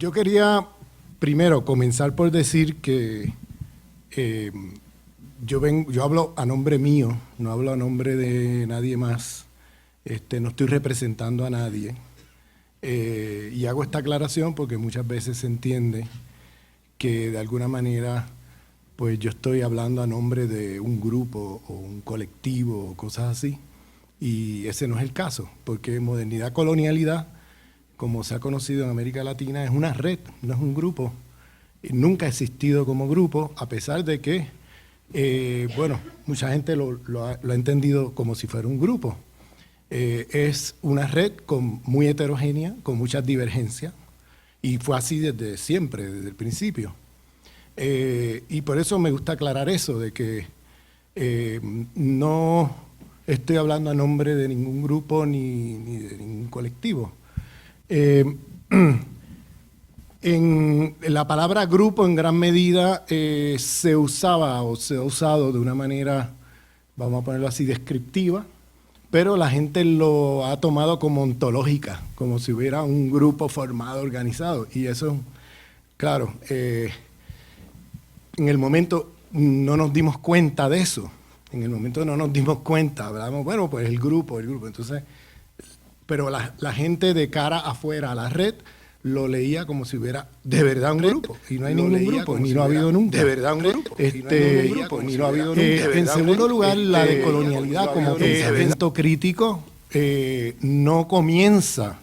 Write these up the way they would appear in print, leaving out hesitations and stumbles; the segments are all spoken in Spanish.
Yo quería primero comenzar por decir que eh, yo hablo a nombre mío, no hablo a nombre de nadie más. No estoy representando a nadie. Y hago esta aclaración porque muchas veces se entiende que de alguna manera pues yo estoy hablando a nombre de un grupo o un colectivo o cosas así. Y ese no es el caso, porque modernidad, colonialidad, como se ha conocido en América Latina, es una red, no es un grupo. Y nunca ha existido como grupo, a pesar de que, mucha gente lo ha entendido como si fuera un grupo. Es una red muy heterogénea, con muchas divergencias, y fue así desde siempre, desde el principio. Y por eso me gusta aclarar eso, de que no estoy hablando a nombre de ningún grupo ni de ningún colectivo. En la palabra grupo en gran medida se usaba o se ha usado de una manera, vamos a ponerlo así, descriptiva, pero la gente lo ha tomado como ontológica, como si hubiera un grupo formado, organizado. Y eso, claro, en el momento no nos dimos cuenta de eso. En el momento no nos dimos cuenta, hablamos, bueno, pues el grupo. Entonces, pero la gente de cara afuera a la red lo leía como si hubiera de verdad un grupo, y no hay ningún grupo, ni lo ha habido nunca. De verdad un grupo, ni lo ha habido nunca. En segundo lugar, la decolonialidad como pensamiento crítico no comienza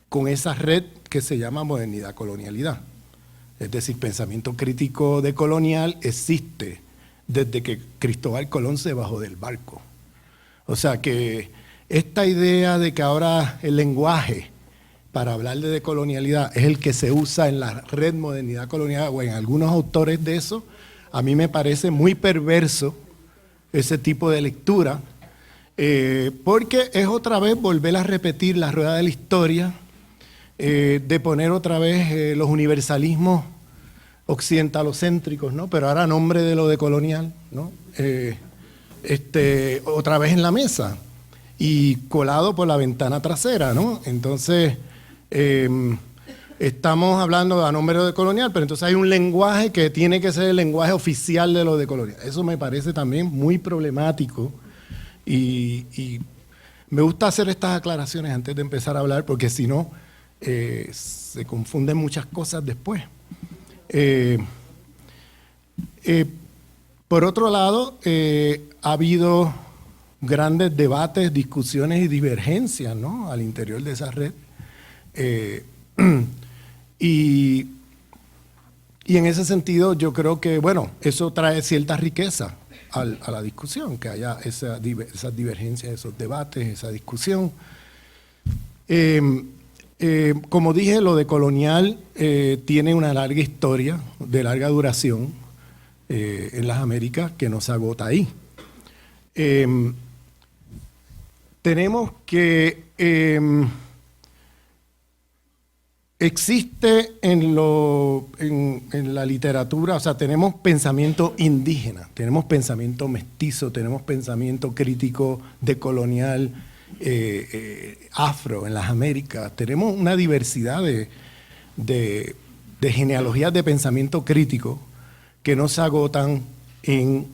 con esa red que se llama modernidad, colonialidad. Es decir, pensamiento crítico decolonial existe desde que Cristóbal Colón se bajó del barco. O sea que esta idea de que ahora el lenguaje para hablar de decolonialidad es el que se usa en la red modernidad colonial o en algunos autores de eso, a mí me parece muy perverso ese tipo de lectura, porque es otra vez volver a repetir la rueda de la historia, de poner otra vez los universalismos occidentalocéntricos, ¿no? Pero ahora a nombre de lo decolonial, ¿no? Otra vez en la mesa y colado por la ventana trasera, ¿no? Entonces, estamos hablando a nombre de lo decolonial, pero entonces hay un lenguaje que tiene que ser el lenguaje oficial de lo decolonial. Eso me parece también muy problemático y me gusta hacer estas aclaraciones antes de empezar a hablar, porque si no, se confunden muchas cosas después. Por otro lado, ha habido grandes debates, discusiones y divergencias, ¿no?, al interior de esa red. Y en ese sentido yo creo que, bueno, eso trae cierta riqueza a la discusión, que haya esas divergencias, esos debates, esa discusión. Como dije, lo decolonial tiene una larga historia, de larga duración, en las Américas, que no se agota ahí. Tenemos que existe en la literatura, o sea, tenemos pensamiento indígena, tenemos pensamiento mestizo, tenemos pensamiento crítico decolonial, afro en las Américas. Tenemos una diversidad de genealogías de pensamiento crítico que no se agotan en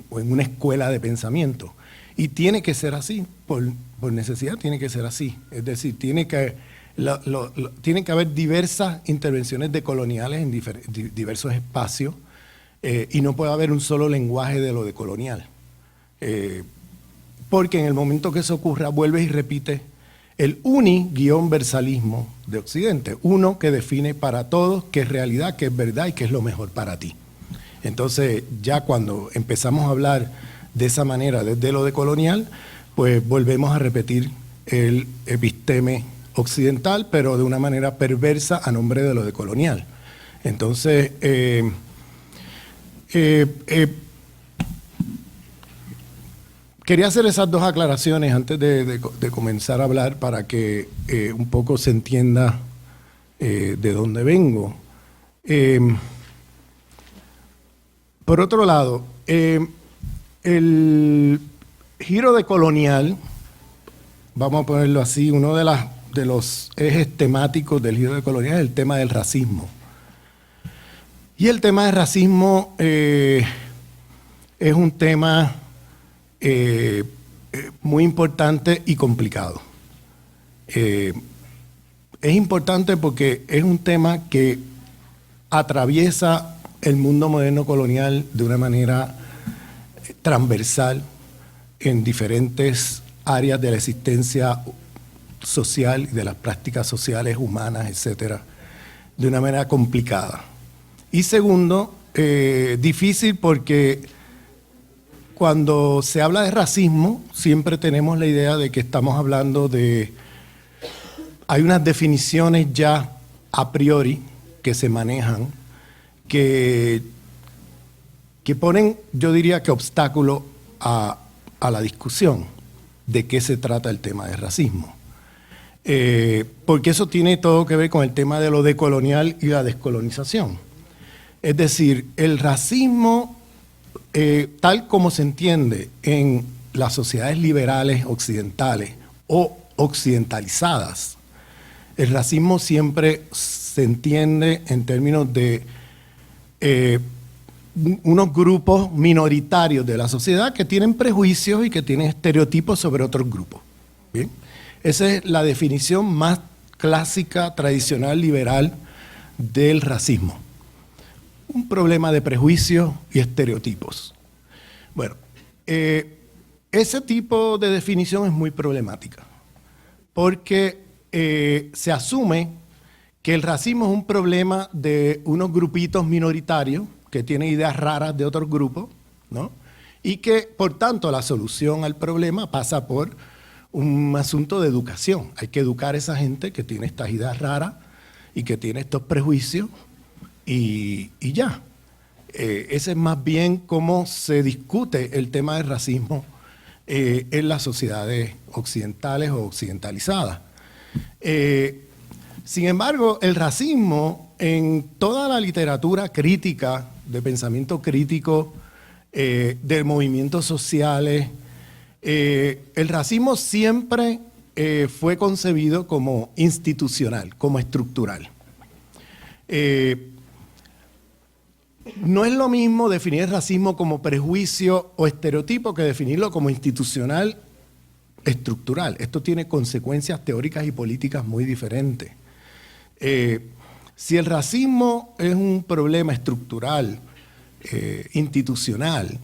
una escuela de pensamiento. Y tiene que ser así, por necesidad tiene que ser así. Es decir, tienen que haber diversas intervenciones decoloniales en diversos espacios, y no puede haber un solo lenguaje de lo decolonial. Porque en el momento que eso ocurra, vuelves y repites el uni-versalismo de Occidente, uno que define para todos qué es realidad, qué es verdad y qué es lo mejor para ti. Entonces, ya cuando empezamos a hablar de esa manera desde lo decolonial, pues volvemos a repetir el episteme occidental, pero de una manera perversa a nombre de lo decolonial. Entonces, quería hacer esas dos aclaraciones antes de comenzar a hablar, para que un poco se entienda de dónde vengo. Por otro lado, el giro decolonial, vamos a ponerlo así, una de los ejes temáticos del giro decolonial es el tema del racismo. Y el tema del racismo es un tema muy importante y complicado. Es importante porque es un tema que atraviesa el mundo moderno colonial de una manera transversal en diferentes áreas de la existencia social y de las prácticas sociales, humanas, etcétera, de una manera complicada. Y segundo, difícil porque cuando se habla de racismo, siempre tenemos la idea de que estamos hablando de... Hay unas definiciones ya a priori que se manejan que ponen, yo diría que obstáculo a la discusión de qué se trata el tema del racismo. Porque eso tiene todo que ver con el tema de lo decolonial y la descolonización. Es decir, el racismo, tal como se entiende en las sociedades liberales occidentales o occidentalizadas, el racismo siempre se entiende en términos de unos grupos minoritarios de la sociedad que tienen prejuicios y que tienen estereotipos sobre otros grupos. ¿Bien? Esa es la definición más clásica, tradicional, liberal del racismo. Un problema de prejuicios y estereotipos. Bueno, ese tipo de definición es muy problemática porque se asume que el racismo es un problema de unos grupitos minoritarios que tienen ideas raras de otros grupos, ¿no? Y que, por tanto, la solución al problema pasa por un asunto de educación. Hay que educar a esa gente que tiene estas ideas raras y que tiene estos prejuicios y ya. Ese es más bien cómo se discute el tema del racismo en las sociedades occidentales o occidentalizadas. Sin embargo, el racismo en toda la literatura crítica, de pensamiento crítico, de movimientos sociales, el racismo siempre fue concebido como institucional, como estructural. No es lo mismo definir el racismo como prejuicio o estereotipo que definirlo como institucional estructural. Esto tiene consecuencias teóricas y políticas muy diferentes. Si el racismo es un problema estructural, institucional,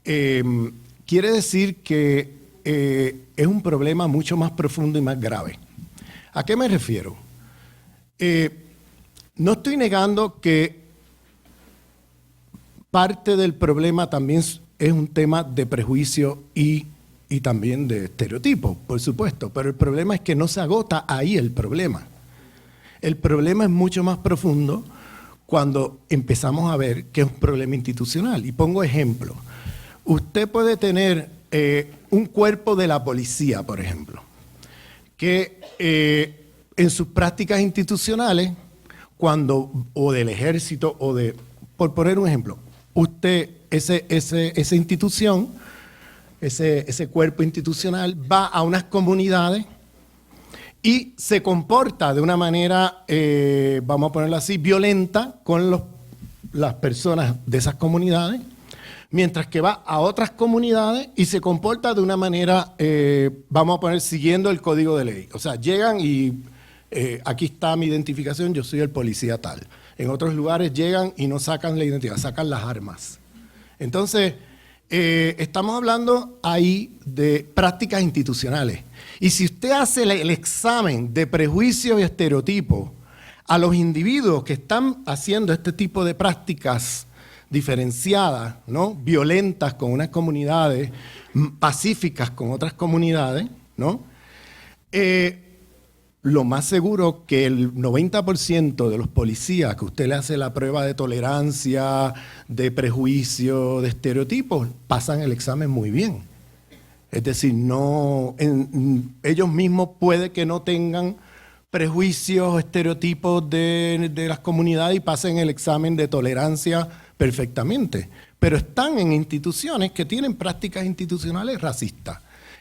quiere decir que es un problema mucho más profundo y más grave. ¿A qué me refiero? No estoy negando que parte del problema también es un tema de prejuicio y también de estereotipos, por supuesto, pero el problema es que no se agota ahí el problema. El problema es mucho más profundo cuando empezamos a ver que es un problema institucional. Y pongo ejemplo. Usted puede tener un cuerpo de la policía, por ejemplo, que en sus prácticas institucionales, o del ejército, por poner un ejemplo, usted, esa institución, ese cuerpo institucional va a unas comunidades y se comporta de una manera, vamos a ponerlo así, violenta con las personas de esas comunidades, mientras que va a otras comunidades y se comporta de una manera, vamos a poner, siguiendo el código de ley. O sea, llegan y aquí está mi identificación, yo soy el policía tal. En otros lugares llegan y no sacan la identidad, sacan las armas. Entonces, estamos hablando ahí de prácticas institucionales. Y si usted hace el examen de prejuicios y estereotipos a los individuos que están haciendo este tipo de prácticas diferenciadas, ¿no? Violentas con unas comunidades, pacíficas con otras comunidades, ¿no? Lo más seguro que el 90% de los policías que usted le hace la prueba de tolerancia, de prejuicio, de estereotipos, pasan el examen muy bien. Es decir, ellos mismos puede que no tengan prejuicios o estereotipos de las comunidades y pasen el examen de tolerancia perfectamente. Pero están en instituciones que tienen prácticas institucionales racistas,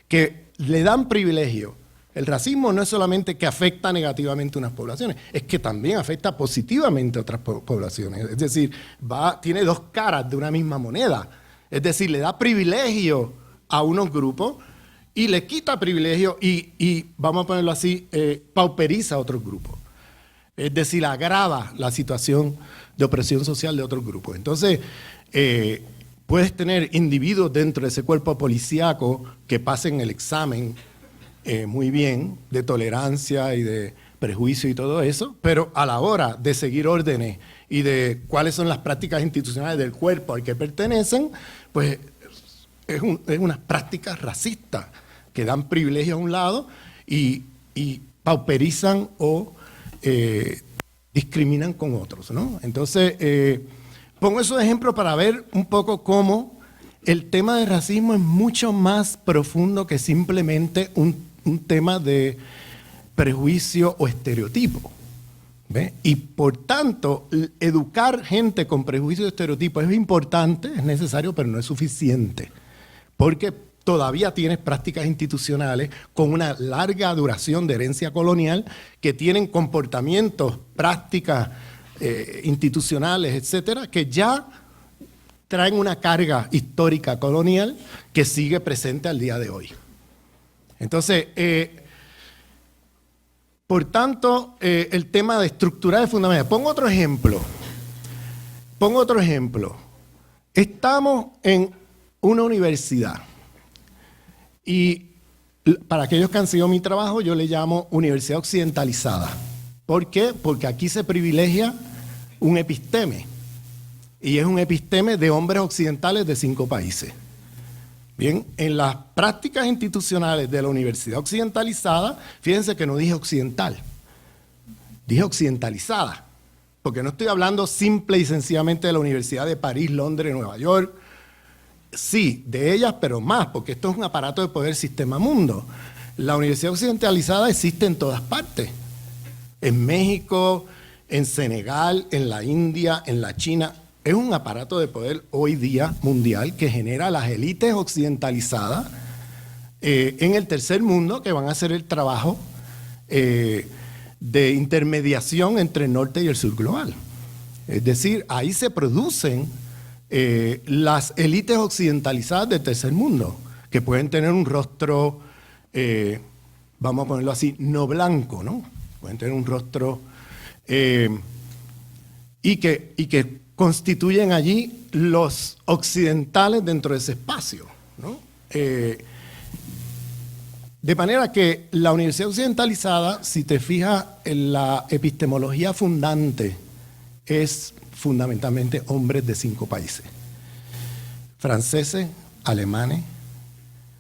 que le dan privilegio El racismo no es solamente que afecta negativamente a unas poblaciones, es que también afecta positivamente a otras poblaciones. Es decir, tiene dos caras de una misma moneda. Es decir, le da privilegio a unos grupos y le quita privilegio y vamos a ponerlo así, pauperiza a otros grupos. Es decir, agrava la situación de opresión social de otros grupos. Entonces, puedes tener individuos dentro de ese cuerpo policíaco que pasen el examen muy bien, de tolerancia y de prejuicio y todo eso, pero a la hora de seguir órdenes y de cuáles son las prácticas institucionales del cuerpo al que pertenecen, pues es unas prácticas racistas que dan privilegio a un lado y pauperizan o discriminan con otros, ¿no? Entonces, pongo esos ejemplos para ver un poco cómo el tema del racismo es mucho más profundo que simplemente un tema de prejuicio o estereotipo. ¿Ve? Y por tanto, educar gente con prejuicios y estereotipos es importante, es necesario, pero no es suficiente. Porque todavía tienes prácticas institucionales con una larga duración de herencia colonial que tienen comportamientos, prácticas institucionales, etcétera, que ya traen una carga histórica colonial que sigue presente al día de hoy. Entonces, por tanto, el tema de estructurar es fundamental. Pongo otro ejemplo. Estamos en una universidad y para aquellos que han seguido mi trabajo, yo le llamo universidad occidentalizada. ¿Por qué? Porque aquí se privilegia un episteme y es un episteme de hombres occidentales de 5 países. Bien, en las prácticas institucionales de la universidad occidentalizada, fíjense que no dije occidental, dije occidentalizada, porque no estoy hablando simple y sencillamente de la Universidad de París, Londres, Nueva York. Sí, de ellas, pero más, porque esto es un aparato de poder sistema mundo. La universidad occidentalizada existe en todas partes, en México, en Senegal, en la India, en la China. Es un aparato de poder hoy día mundial que genera las élites occidentalizadas en el tercer mundo que van a hacer el trabajo de intermediación entre el norte y el sur global. Es decir, ahí se producen las élites occidentalizadas del tercer mundo, que pueden tener un rostro, vamos a ponerlo así, no blanco, ¿no? Pueden tener un rostro y que constituyen allí los occidentales dentro de ese espacio, ¿no? De manera que la universidad occidentalizada, si te fijas en la epistemología fundante, es fundamentalmente hombres de 5 países. Franceses, alemanes,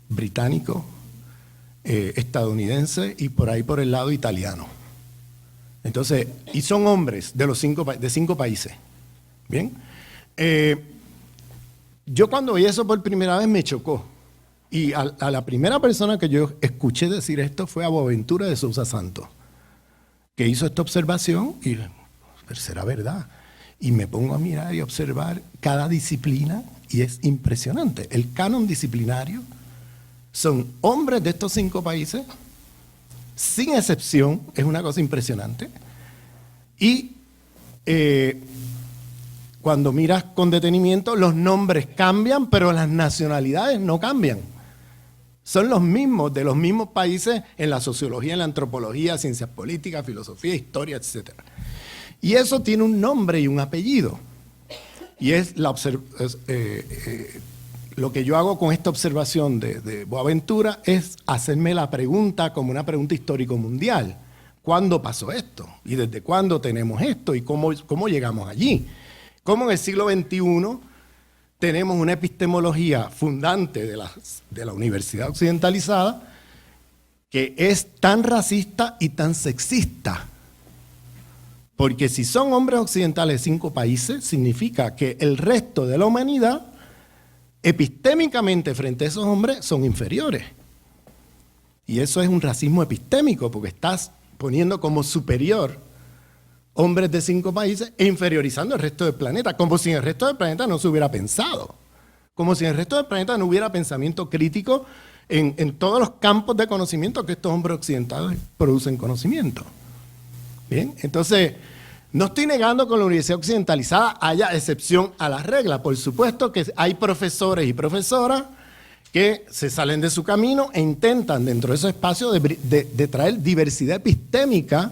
británicos, estadounidenses y por ahí por el lado italiano. Entonces, y son hombres de 5 países. Bien, yo cuando oí eso por primera vez me chocó. Y a la primera persona que yo escuché decir esto fue a Boaventura de Sousa Santos, que hizo esta observación y pero será verdad. Y me pongo a mirar y observar cada disciplina y es impresionante. El canon disciplinario son hombres de estos 5 países, sin excepción, es una cosa impresionante. Y cuando miras con detenimiento, los nombres cambian, pero las nacionalidades no cambian. Son los mismos, de los mismos países en la sociología, en la antropología, ciencias políticas, filosofía, historia, etc. Y eso tiene un nombre y un apellido. Y es lo que yo hago con esta observación de Boaventura es hacerme la pregunta como una pregunta histórico-mundial. ¿Cuándo pasó esto? ¿Y desde cuándo tenemos esto? ¿Y cómo llegamos allí? ¿Cómo en el siglo XXI tenemos una epistemología fundante de la universidad occidentalizada que es tan racista y tan sexista? Porque si son hombres occidentales de 5 países, significa que el resto de la humanidad, epistémicamente frente a esos hombres, son inferiores. Y eso es un racismo epistémico, porque estás poniendo como superior hombres de 5 países e inferiorizando el resto del planeta, como si en el resto del planeta no se hubiera pensado, como si en el resto del planeta no hubiera pensamiento crítico en todos los campos de conocimiento que estos hombres occidentales producen conocimiento. Bien, entonces, no estoy negando que en la universidad occidentalizada haya excepción a la regla. Por supuesto que hay profesores y profesoras que se salen de su camino e intentan dentro de esos espacios de traer diversidad epistémica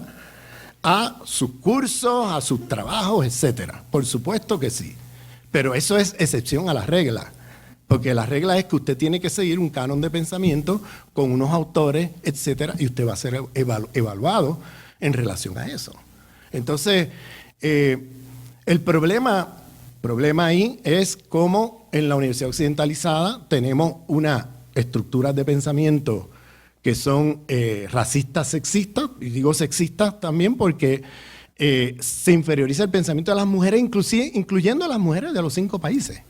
a sus cursos, a sus trabajos, etcétera. Por supuesto que sí. Pero eso es excepción a la regla. Porque la regla es que usted tiene que seguir un canon de pensamiento con unos autores, etcétera, y usted va a ser evaluado en relación a eso. Entonces, el problema ahí es cómo en la universidad occidentalizada tenemos unas estructuras de pensamiento que son racistas, sexistas, y digo sexistas también porque se inferioriza el pensamiento de las mujeres, incluyendo a las mujeres de los 5 países,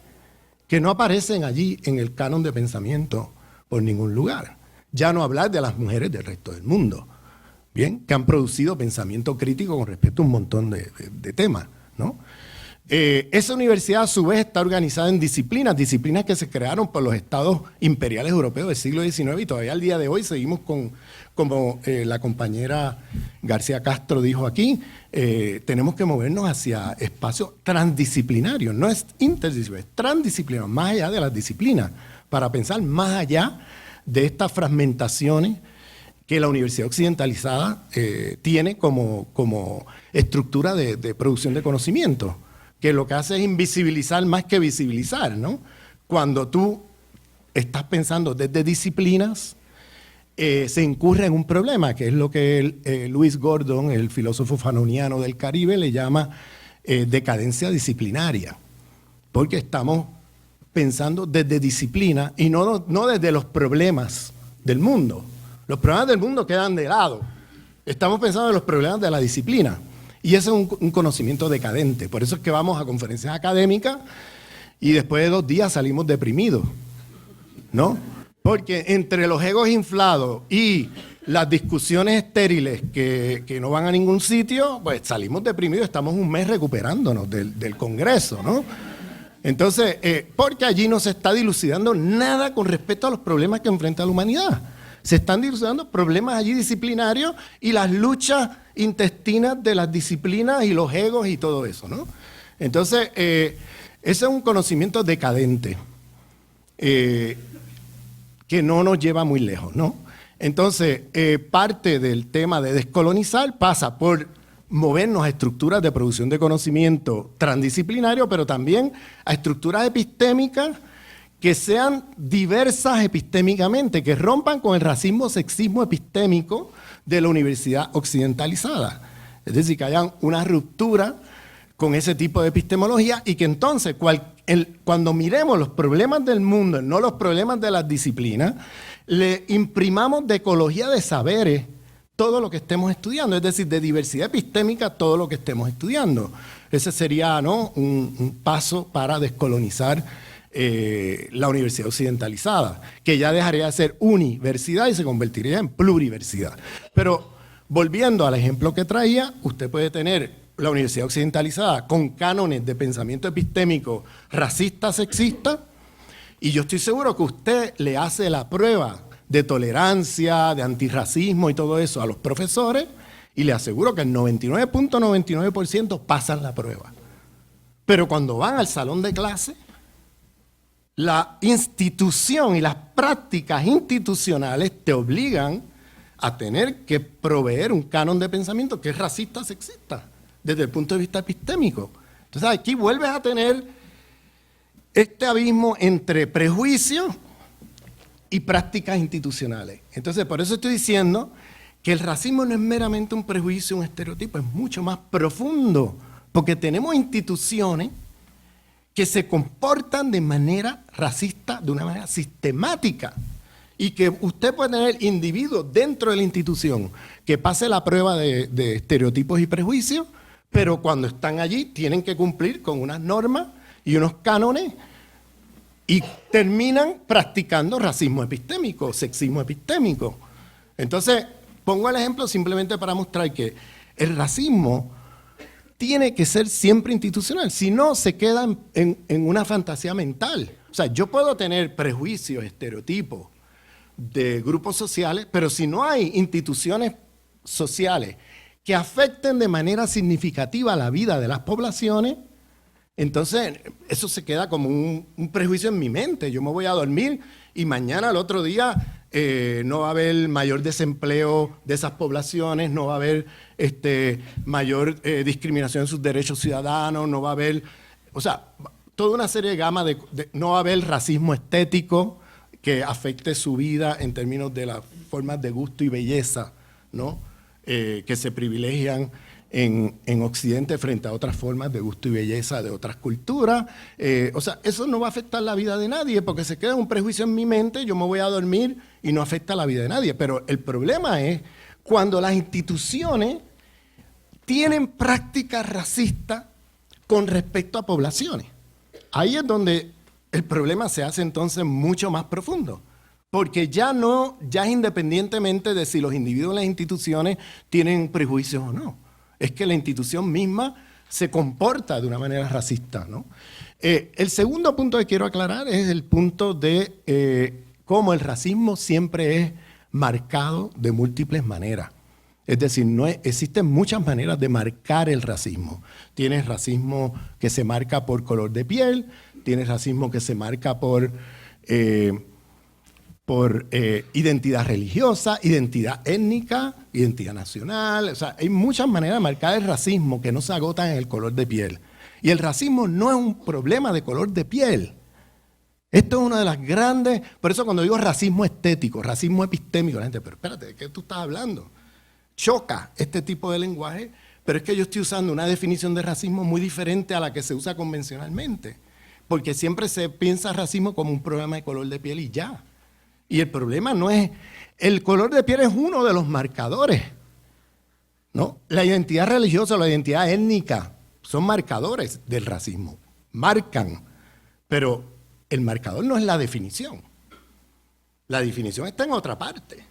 que no aparecen allí en el canon de pensamiento por ningún lugar. Ya no hablar de las mujeres del resto del mundo, ¿bien? Que han producido pensamiento crítico con respecto a un montón de temas, ¿no? Esa universidad a su vez está organizada en disciplinas que se crearon por los estados imperiales europeos del siglo XIX y todavía al día de hoy seguimos como la compañera García Castro dijo aquí, tenemos que movernos hacia espacios transdisciplinarios, no es interdisciplinario, es transdisciplinario, más allá de las disciplinas, para pensar más allá de estas fragmentaciones que la universidad occidentalizada tiene como estructura de producción de conocimiento, que lo que hace es invisibilizar más que visibilizar, ¿no? Cuando tú estás pensando desde disciplinas, se incurre en un problema, que es lo que Lewis Gordon, el filósofo fanoniano del Caribe, le llama decadencia disciplinaria, porque estamos pensando desde disciplina y no desde los problemas del mundo. Los problemas del mundo quedan de lado. Estamos pensando en los problemas de la disciplina. Y ese es un conocimiento decadente. Por eso es que vamos a conferencias académicas y después de 2 días salimos deprimidos, ¿no? Porque entre los egos inflados y las discusiones estériles que no van a ningún sitio, pues salimos deprimidos. Estamos un mes recuperándonos del Congreso, ¿no? Entonces, porque allí no se está dilucidando nada con respecto a los problemas que enfrenta la humanidad. Se están dilucidando problemas allí disciplinarios y las luchas intestinas de las disciplinas y los egos y todo eso, ¿no? Entonces, ese es un conocimiento decadente que no nos lleva muy lejos, ¿no? Entonces, parte del tema de descolonizar pasa por movernos a estructuras de producción de conocimiento transdisciplinario, pero también a estructuras epistémicas que sean diversas epistémicamente, que rompan con el racismo, sexismo epistémico de la universidad occidentalizada. Es decir, que haya una ruptura con ese tipo de epistemología y que entonces cuando miremos los problemas del mundo, no los problemas de las disciplinas, le imprimamos de ecología de saberes todo lo que estemos estudiando, es decir, de diversidad epistémica todo lo que estemos estudiando. Ese sería, ¿no?, un paso para descolonizar la universidad occidentalizada, que ya dejaría de ser universidad y se convertiría en pluriversidad. Pero volviendo al ejemplo que traía, usted puede tener la universidad occidentalizada con cánones de pensamiento epistémico racista, sexista, y yo estoy seguro que usted le hace la prueba de tolerancia, de antirracismo y todo eso a los profesores, y le aseguro que el 99.99% pasan la prueba. Pero cuando van al salón de clase, la institución y las prácticas institucionales te obligan a tener que proveer un canon de pensamiento que es racista, sexista, desde el punto de vista epistémico. Entonces aquí vuelves a tener este abismo entre prejuicios y prácticas institucionales. Entonces por eso estoy diciendo que el racismo no es meramente un prejuicio, un estereotipo, es mucho más profundo, porque tenemos instituciones que se comportan de manera racista, de una manera sistemática, y que usted puede tener individuos dentro de la institución que pase la prueba de estereotipos y prejuicios, pero cuando están allí tienen que cumplir con unas normas y unos cánones y terminan practicando racismo epistémico, sexismo epistémico. Entonces, pongo el ejemplo simplemente para mostrar que el racismo tiene que ser siempre institucional, si no se queda en una fantasía mental. O sea, yo puedo tener prejuicios, estereotipos, de grupos sociales, pero si no hay instituciones sociales que afecten de manera significativa la vida de las poblaciones, entonces eso se queda como un prejuicio en mi mente. Yo me voy a dormir y mañana, al otro día, no va a haber mayor desempleo de esas poblaciones, no va a haber mayor discriminación en sus derechos ciudadanos, no va a haber, o sea, toda una serie de gama no va a haber racismo estético que afecte su vida en términos de las formas de gusto y belleza, ¿no? Que se privilegian en Occidente frente a otras formas de gusto y belleza de otras culturas. O sea, eso no va a afectar la vida de nadie porque se queda un prejuicio en mi mente, yo me voy a dormir y no afecta la vida de nadie. Pero el problema es cuando las instituciones tienen prácticas racistas con respecto a poblaciones. Ahí es donde el problema se hace entonces mucho más profundo. Porque ya es independientemente de si los individuos en las instituciones tienen prejuicios o no. Es que la institución misma se comporta de una manera racista, ¿no? El segundo punto que quiero aclarar es el punto de cómo el racismo siempre es marcado de múltiples maneras. Es decir, existen muchas maneras de marcar el racismo. Tienes racismo que se marca por color de piel, tienes racismo que se marca por identidad religiosa, identidad étnica, identidad nacional. O sea, hay muchas maneras de marcar el racismo que no se agotan en el color de piel. Y el racismo no es un problema de color de piel. Esto es una de las grandes... Por eso cuando digo racismo estético, racismo epistémico, la gente, pero espérate, ¿de qué tú estás hablando? Choca este tipo de lenguaje, pero es que yo estoy usando una definición de racismo muy diferente a la que se usa convencionalmente. Porque siempre se piensa racismo como un problema de color de piel y ya. Y el problema no es, el color de piel es uno de los marcadores, ¿no? La identidad religiosa, la identidad étnica son marcadores del racismo, marcan, pero el marcador no es la definición. La definición está en otra parte.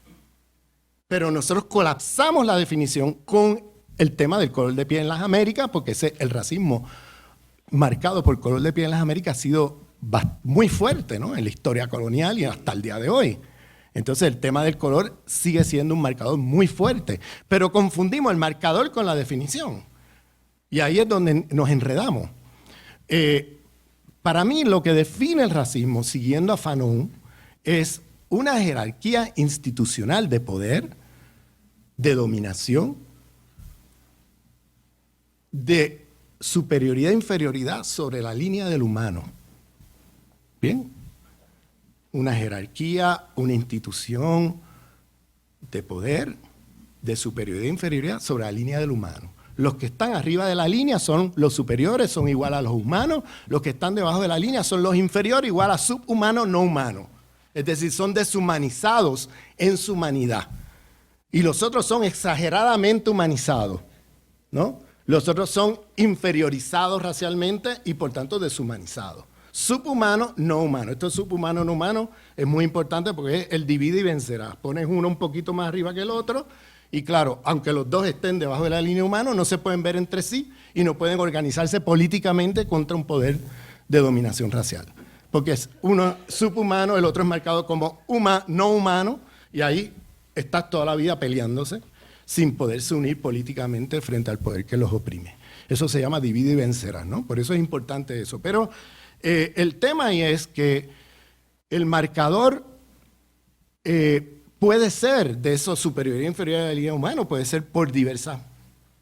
Pero nosotros colapsamos la definición con el tema del color de piel en las Américas, porque el racismo marcado por color de piel en las Américas ha sido muy fuerte, ¿no? En la historia colonial y hasta el día de hoy. Entonces el tema del color sigue siendo un marcador muy fuerte, pero confundimos el marcador con la definición. Y ahí es donde nos enredamos. Para mí lo que define el racismo, siguiendo a Fanon, es una jerarquía institucional de poder, de dominación, de superioridad e inferioridad sobre la línea del humano. Bien, una jerarquía, una institución de poder, de superioridad e inferioridad sobre la línea del humano. Los que están arriba de la línea son los superiores, son igual a los humanos. Los que están debajo de la línea son los inferiores, igual a subhumanos, no humanos. Es decir, son deshumanizados en su humanidad. Y los otros son exageradamente humanizados, ¿no? Los otros son inferiorizados racialmente y por tanto deshumanizados. Subhumano, no humano. Esto es subhumano, no humano, es muy importante porque es el divide y vencerás. Pones uno un poquito más arriba que el otro y claro, aunque los dos estén debajo de la línea humana, no se pueden ver entre sí y no pueden organizarse políticamente contra un poder de dominación racial. Porque es uno subhumano, el otro es marcado como no humano y ahí estás toda la vida peleándose sin poderse unir políticamente frente al poder que los oprime. Eso se llama divide y vencerás, ¿no? Por eso es importante eso. Pero el tema ahí es que el marcador puede ser de eso superioridad e inferioridad de la línea humana, puede ser por diversas,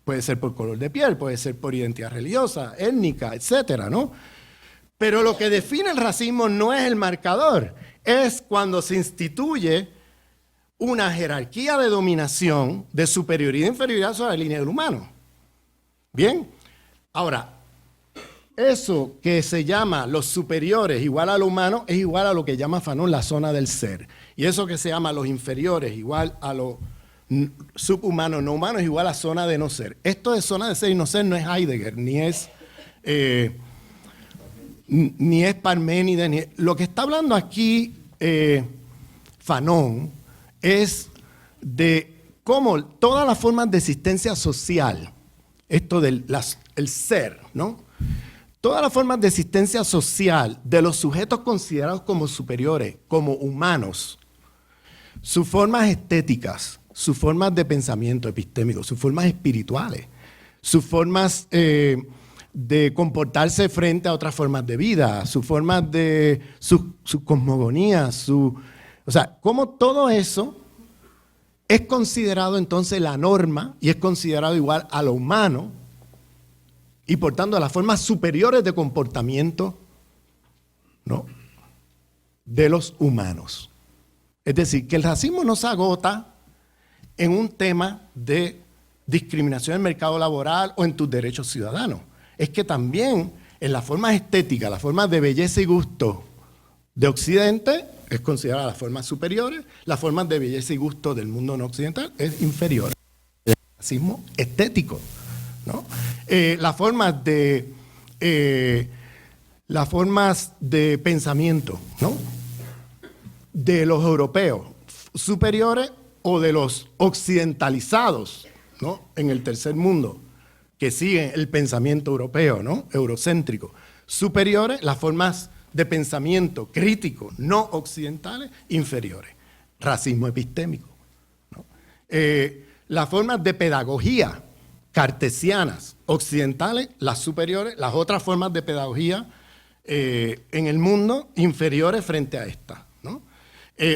puede ser por color de piel, puede ser por identidad religiosa, étnica, etcétera, ¿no? Pero lo que define el racismo no es el marcador, es cuando se instituye una jerarquía de dominación, de superioridad e inferioridad sobre la línea del humano. Bien, ahora, eso que se llama los superiores igual a lo humano es igual a lo que llama Fanon la zona del ser. Y eso que se llama los inferiores igual a lo subhumano, no humano, es igual a zona de no ser. Esto de zona de ser y no ser no es Heidegger, ni es Parménides. Lo que está hablando aquí Fanon es de cómo todas las formas de existencia social, esto del el ser, ¿no? Todas las formas de existencia social de los sujetos considerados como superiores, como humanos, sus formas estéticas, sus formas de pensamiento epistémico, sus formas espirituales, sus formas de comportarse frente a otras formas de vida, sus formas de su cosmogonía, o sea, cómo todo eso es considerado entonces la norma y es considerado igual a lo humano y por tanto a las formas superiores de comportamiento, ¿no?, de los humanos. Es decir, que el racismo no se agota en un tema de discriminación en el mercado laboral o en tus derechos ciudadanos. Es que también en las formas estéticas, las formas de belleza y gusto de Occidente es considerada las formas superiores, las formas de belleza y gusto del mundo no occidental es inferior. El racismo estético, ¿no? Las formas de pensamiento, ¿no?, de los europeos superiores o de los occidentalizados, ¿no?, en el tercer mundo, que siguen el pensamiento europeo, ¿no?, eurocéntrico, superiores, las formas de pensamiento crítico no occidentales, inferiores. Racismo epistémico, ¿no? Las formas de pedagogía cartesianas, occidentales, las superiores, las otras formas de pedagogía en el mundo, inferiores frente a estas, ¿no?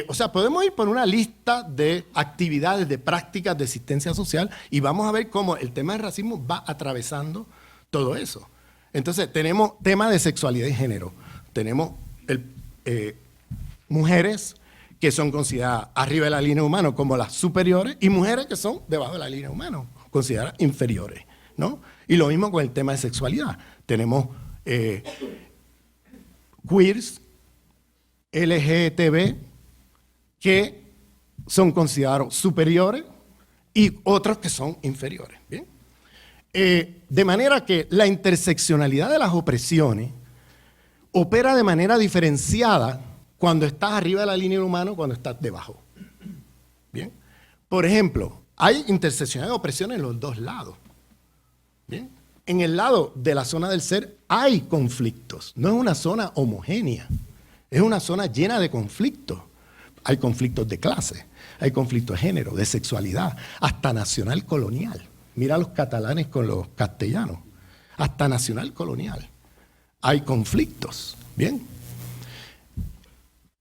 O sea, podemos ir por una lista de actividades, de prácticas de existencia social y vamos a ver cómo el tema del racismo va atravesando todo eso. Entonces, tenemos tema de sexualidad y género. Tenemos mujeres que son consideradas arriba de la línea humana como las superiores y mujeres que son debajo de la línea humana, consideradas inferiores, ¿no? Y lo mismo con el tema de sexualidad. Tenemos queers, LGTB, que son considerados superiores y otros que son inferiores. ¿Bien? De manera que la interseccionalidad de las opresiones opera de manera diferenciada cuando estás arriba de la línea humana o cuando estás debajo. ¿Bien? Por ejemplo, hay interseccionalidad de opresiones en los dos lados. ¿Bien? En el lado de la zona del ser hay conflictos, no es una zona homogénea, es una zona llena de conflictos. Hay conflictos de clase, hay conflictos de género, de sexualidad, hasta nacional colonial. Mira a los catalanes con los castellanos, hasta nacional colonial. Hay conflictos, ¿bien?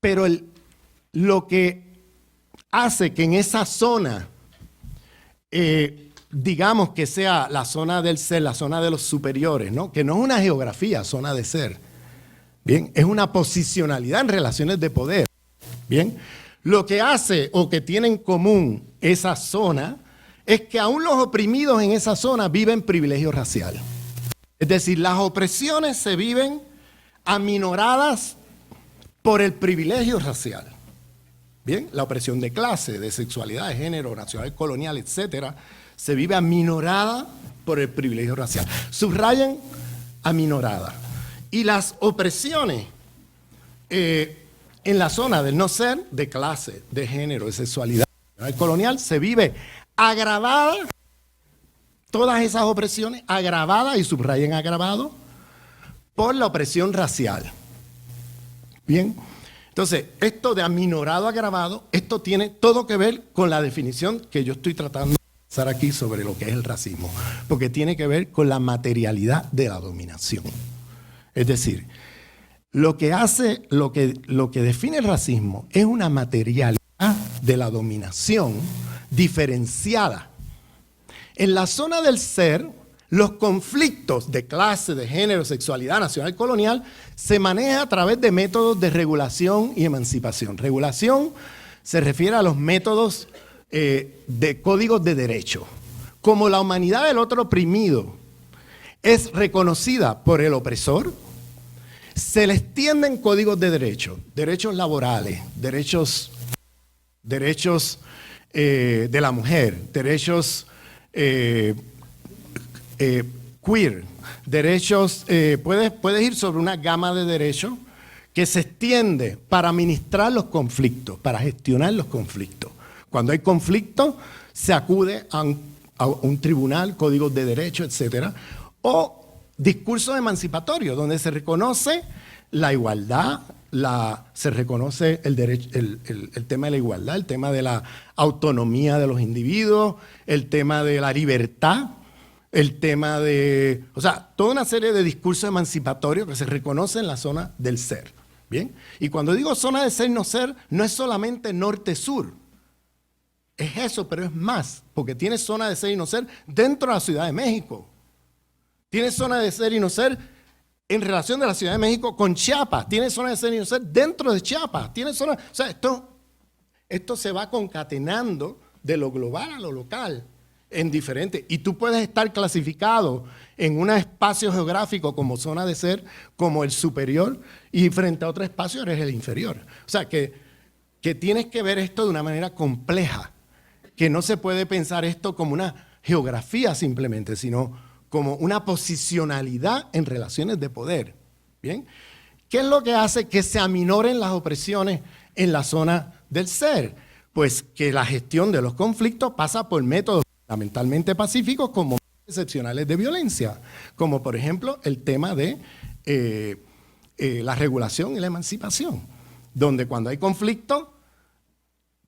Pero lo que hace que en esa zona, digamos que sea la zona del ser, la zona de los superiores, ¿no?, que no es una geografía, zona de ser, ¿bien?, es una posicionalidad en relaciones de poder. Bien, lo que hace o que tiene en común esa zona es que aún los oprimidos en esa zona viven privilegio racial. Es decir, las opresiones se viven aminoradas por el privilegio racial. Bien, la opresión de clase, de sexualidad, de género, nacional, colonial, etcétera, se vive aminorada por el privilegio racial. Subrayan aminorada. Y las opresiones en la zona del no ser, de clase, de género, de sexualidad, el colonial, se vive agravada, todas esas opresiones agravadas, y subrayen agravado, por la opresión racial. Bien, entonces, esto de aminorado agravado, esto tiene todo que ver con la definición que yo estoy tratando de pasar aquí sobre lo que es el racismo, porque tiene que ver con la materialidad de la dominación. Es decir, lo que define el racismo es una materialidad de la dominación diferenciada. En la zona del ser, los conflictos de clase, de género, sexualidad, nacional, colonial, se manejan a través de métodos de regulación y emancipación. Regulación se refiere a los métodos de códigos de derecho. Como la humanidad del otro oprimido es reconocida por el opresor, se le extienden códigos de derecho, derechos laborales, derechos de la mujer, derechos queer, derechos, puedes ir sobre una gama de derechos que se extiende para administrar los conflictos, para gestionar los conflictos. Cuando hay conflicto, se acude a un tribunal, códigos de derecho, etcétera, o discursos emancipatorios, donde se reconoce la igualdad, se reconoce el derecho, el tema de la igualdad, el tema de la autonomía de los individuos, el tema de la libertad, el tema de, o sea, toda una serie de discursos emancipatorios que se reconocen en la zona del ser. ¿Bien? Y cuando digo zona de ser y no ser, no es solamente norte-sur. Es eso, pero es más, porque tiene zona de ser y no ser dentro de la Ciudad de México. Tiene zona de ser y no ser en relación de la Ciudad de México con Chiapas. Tiene zona de ser y no ser dentro de Chiapas. Tiene zona, o sea, esto se va concatenando de lo global a lo local en diferentes. Y tú puedes estar clasificado en un espacio geográfico como zona de ser, como el superior, y frente a otro espacio eres el inferior. O sea, que tienes que ver esto de una manera compleja, que no se puede pensar esto como una geografía simplemente, sino como una posicionalidad en relaciones de poder. ¿Bien? ¿Qué es lo que hace que se aminoren las opresiones en la zona del ser? Pues que la gestión de los conflictos pasa por métodos fundamentalmente pacíficos como excepcionales de violencia, como por ejemplo el tema de la regulación y la emancipación, donde cuando hay conflicto,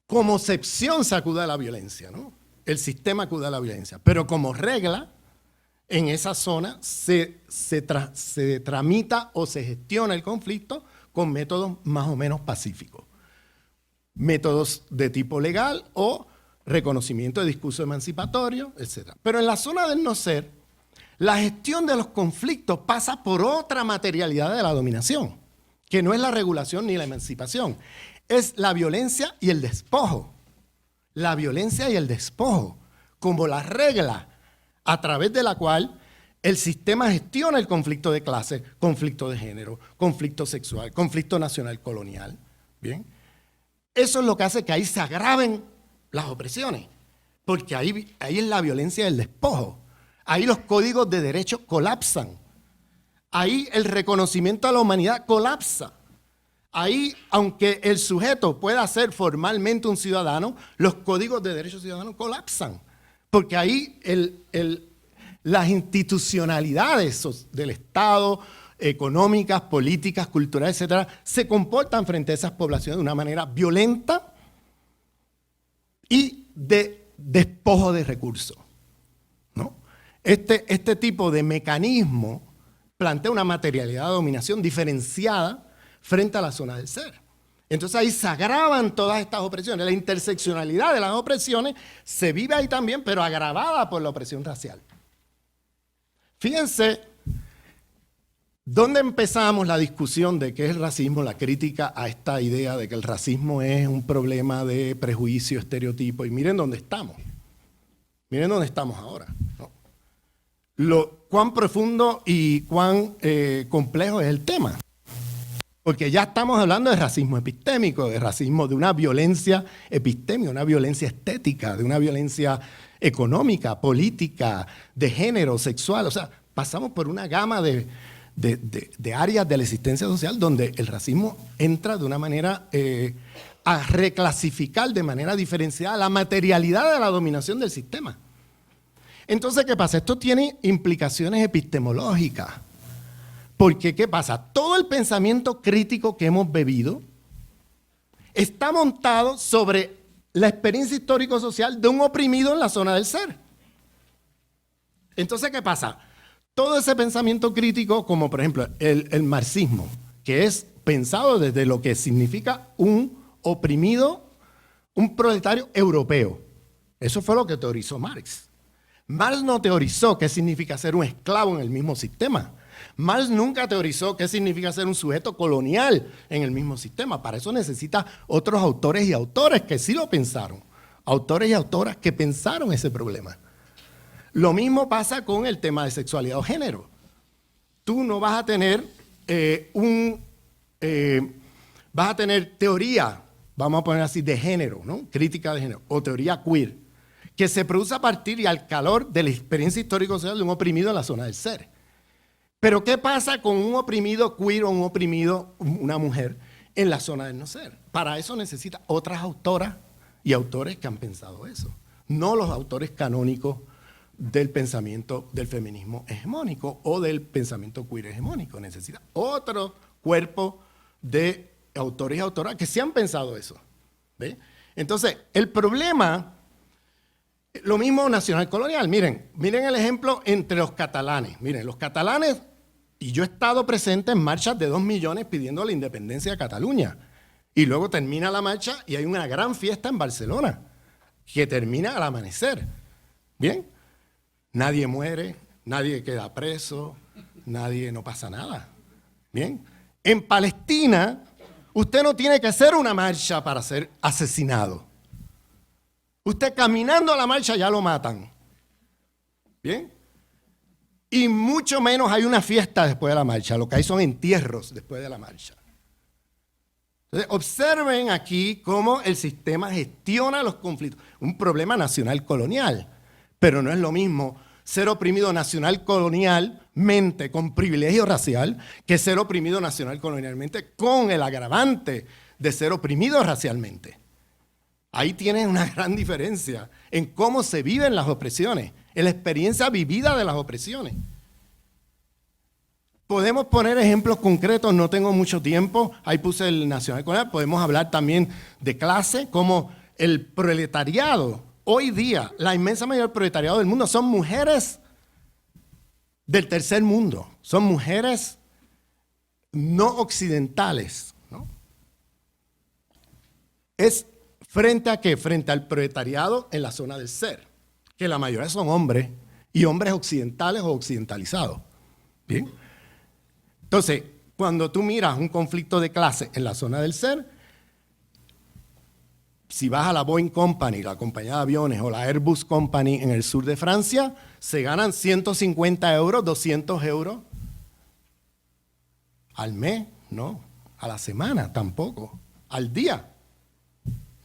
como excepción se acude a la violencia, ¿no? El sistema acude a la violencia, pero como regla, en esa zona se tramita o se gestiona el conflicto con métodos más o menos pacíficos. Métodos de tipo legal o reconocimiento de discurso emancipatorio, etc. Pero en la zona del no ser, la gestión de los conflictos pasa por otra materialidad de la dominación, que no es la regulación ni la emancipación, es la violencia y el despojo. La violencia y el despojo, como la regla a través de la cual el sistema gestiona el conflicto de clase, conflicto de género, conflicto sexual, conflicto nacional colonial. ¿Bien? Eso es lo que hace que ahí se agraven las opresiones, porque ahí es la violencia del despojo. Ahí los códigos de derecho colapsan. Ahí el reconocimiento a la humanidad colapsa. Ahí, aunque el sujeto pueda ser formalmente un ciudadano, los códigos de derechos ciudadanos colapsan. Porque ahí las institucionalidades del Estado, económicas, políticas, culturales, etcétera, se comportan frente a esas poblaciones de una manera violenta y de despojo de recursos, ¿no? Este tipo de mecanismo plantea una materialidad de dominación diferenciada frente a la zona del ser. Entonces ahí se agravan todas estas opresiones. La interseccionalidad de las opresiones se vive ahí también, pero agravada por la opresión racial. Fíjense, ¿dónde empezamos la discusión de qué es el racismo, la crítica a esta idea de que el racismo es un problema de prejuicio, estereotipo? Y miren dónde estamos. Miren dónde estamos ahora, ¿no? Cuán profundo y cuán complejo es el tema. Porque ya estamos hablando de racismo epistémico, de racismo, de una violencia epistémica, una violencia estética, de una violencia económica, política, de género, sexual. O sea, pasamos por una gama de áreas de la existencia social donde el racismo entra de una manera a reclasificar de manera diferenciada la materialidad de la dominación del sistema. Entonces, ¿qué pasa? Esto tiene implicaciones epistemológicas. Porque, ¿qué pasa? Todo el pensamiento crítico que hemos bebido está montado sobre la experiencia histórico-social de un oprimido en la zona del ser. Entonces, ¿qué pasa? Todo ese pensamiento crítico, como por ejemplo el marxismo, que es pensado desde lo que significa un oprimido, un proletario europeo. Eso fue lo que teorizó Marx. Marx no teorizó qué significa ser un esclavo en el mismo sistema. Marx nunca teorizó qué significa ser un sujeto colonial en el mismo sistema. Para eso necesita otros autores y autores que sí lo pensaron. Autores y autoras que pensaron ese problema. Lo mismo pasa con el tema de sexualidad o género. Tú no vas a tener vas a tener teoría, vamos a poner así, de género, ¿no? Crítica de género, o teoría queer, que se produce a partir y al calor de la experiencia histórico-social de un oprimido en la zona del ser. Pero ¿qué pasa con un oprimido queer o un oprimido, una mujer, en la zona del no ser? Para eso necesita otras autoras y autores que han pensado eso. No los autores canónicos del pensamiento del feminismo hegemónico o del pensamiento queer hegemónico. Necesita otro cuerpo de autores y autoras que sí han pensado eso. ¿Ve? Entonces, el problema, lo mismo nacional colonial. Miren el ejemplo entre los catalanes. Miren, los catalanes, y yo he estado presente en marchas de 2 millones pidiendo la independencia de Cataluña. Y luego termina la marcha y hay una gran fiesta en Barcelona, que termina al amanecer. ¿Bien? Nadie muere, nadie queda preso, no pasa nada. ¿Bien? En Palestina, usted no tiene que hacer una marcha para ser asesinado. Usted caminando a la marcha ya lo matan. ¿Bien? Y mucho menos hay una fiesta después de la marcha. Lo que hay son entierros después de la marcha. Entonces, observen aquí cómo el sistema gestiona los conflictos. Un problema nacional colonial, pero no es lo mismo ser oprimido nacional colonialmente con privilegio racial que ser oprimido nacional colonialmente con el agravante de ser oprimido racialmente. Ahí tienen una gran diferencia en cómo se viven las opresiones, en la experiencia vivida de las opresiones. Podemos poner ejemplos concretos, no tengo mucho tiempo, ahí puse el nacional colonial, podemos hablar también de clase, como el proletariado. Hoy día, la inmensa mayoría del proletariado del mundo son mujeres del tercer mundo, son mujeres no occidentales, ¿no? ¿Es frente a qué? Frente al proletariado en la zona del ser, que la mayoría son hombres, y hombres occidentales o occidentalizados. ¿Bien? Entonces, cuando tú miras un conflicto de clase en la zona del ser, si vas a la Boeing Company, la compañía de aviones, o la Airbus Company en el sur de Francia, se ganan 150 euros, 200 euros al mes, no, a la semana tampoco, al día,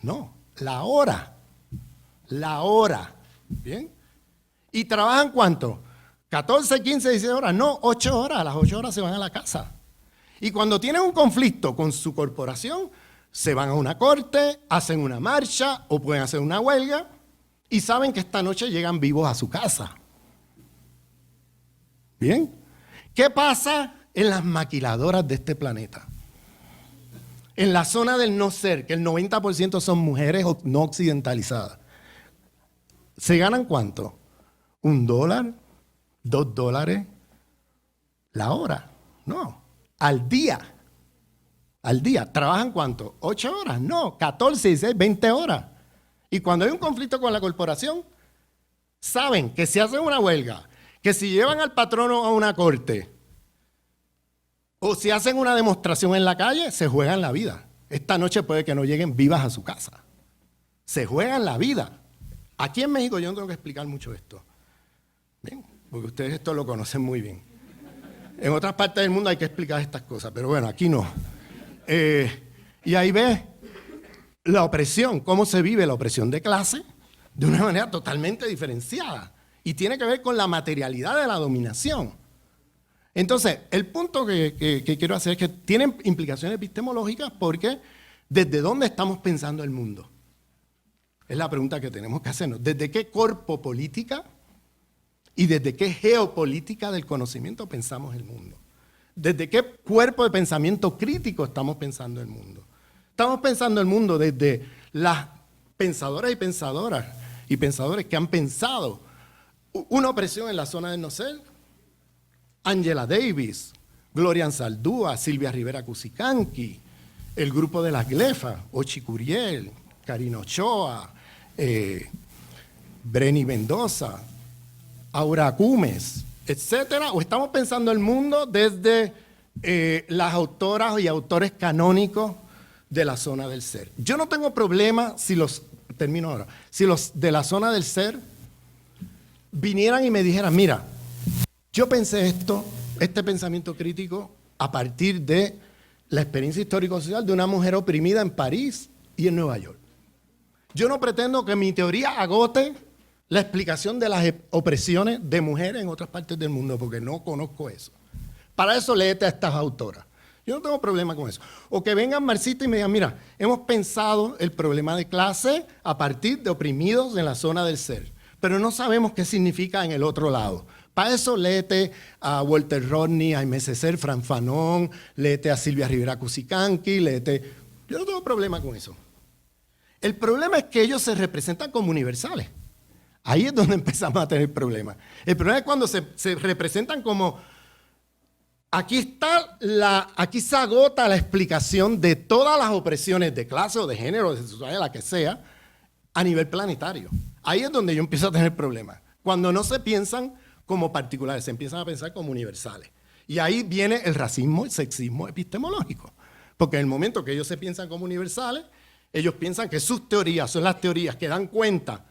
no, la hora, ¿bien? ¿Y trabajan cuánto? 14, 15, 16 horas, no, 8 horas, a las 8 horas se van a la casa. Y cuando tienen un conflicto con su corporación, se van a una corte, hacen una marcha o pueden hacer una huelga y saben que esta noche llegan vivos a su casa. ¿Bien? ¿Qué pasa en las maquiladoras de este planeta? En la zona del no ser, que el 90% son mujeres no occidentalizadas. ¿Se ganan cuánto? $1, $2 la hora. No, al día. Al día. ¿Trabajan cuánto? 8 horas. No, 14, 16, 20 horas. Y cuando hay un conflicto con la corporación, saben que si hacen una huelga, que si llevan al patrono a una corte, o si hacen una demostración en la calle, se juegan la vida. Esta noche puede que no lleguen vivas a su casa. Se juegan la vida. Aquí en México yo no tengo que explicar mucho esto. Bien, porque ustedes esto lo conocen muy bien. En otras partes del mundo hay que explicar estas cosas, pero bueno, aquí no. Y ahí ves la opresión, cómo se vive la opresión de clase de una manera totalmente diferenciada. Y tiene que ver con la materialidad de la dominación. Entonces, el punto que quiero hacer es que tienen implicaciones epistemológicas porque ¿desde dónde estamos pensando el mundo? Es la pregunta que tenemos que hacernos. ¿Desde qué corpo política y desde qué geopolítica del conocimiento pensamos el mundo? ¿Desde qué cuerpo de pensamiento crítico estamos pensando el mundo? Estamos pensando el mundo desde las pensadoras y pensadores que han pensado una opresión en la zona del no ser. Angela Davis, Gloria Anzaldúa, Silvia Rivera Cusicanqui, el grupo de las Glefas, Ochi Curiel, Karina Ochoa, Breni Mendoza, Aura Cumes, etcétera, o estamos pensando el mundo desde las autoras y autores canónicos de la zona del ser. Yo no tengo problema si los de la zona del ser vinieran y me dijeran, mira, yo pensé este pensamiento crítico a partir de la experiencia histórico-social de una mujer oprimida en París y en Nueva York. Yo no pretendo que mi teoría agote la explicación de las opresiones de mujeres en otras partes del mundo, porque no conozco eso. Para eso léete a estas autoras. Yo no tengo problema con eso. O que vengan marxistas y me digan, mira, hemos pensado el problema de clase a partir de oprimidos en la zona del ser, pero no sabemos qué significa en el otro lado. Para eso léete a Walter Rodney, a Aimé Césaire, Fran Fanon, léete a Silvia Rivera Cusicanqui, léete... Yo no tengo problema con eso. El problema es que ellos se representan como universales. Ahí es donde empezamos a tener problemas. El problema es cuando se representan como... Aquí se agota la explicación de todas las opresiones de clase o de género, de sexualidad, la que sea, a nivel planetario. Ahí es donde yo empiezo a tener problemas. Cuando no se piensan como particulares, se empiezan a pensar como universales. Y ahí viene el racismo, el sexismo epistemológico. Porque en el momento que ellos se piensan como universales, ellos piensan que sus teorías son las teorías que dan cuenta.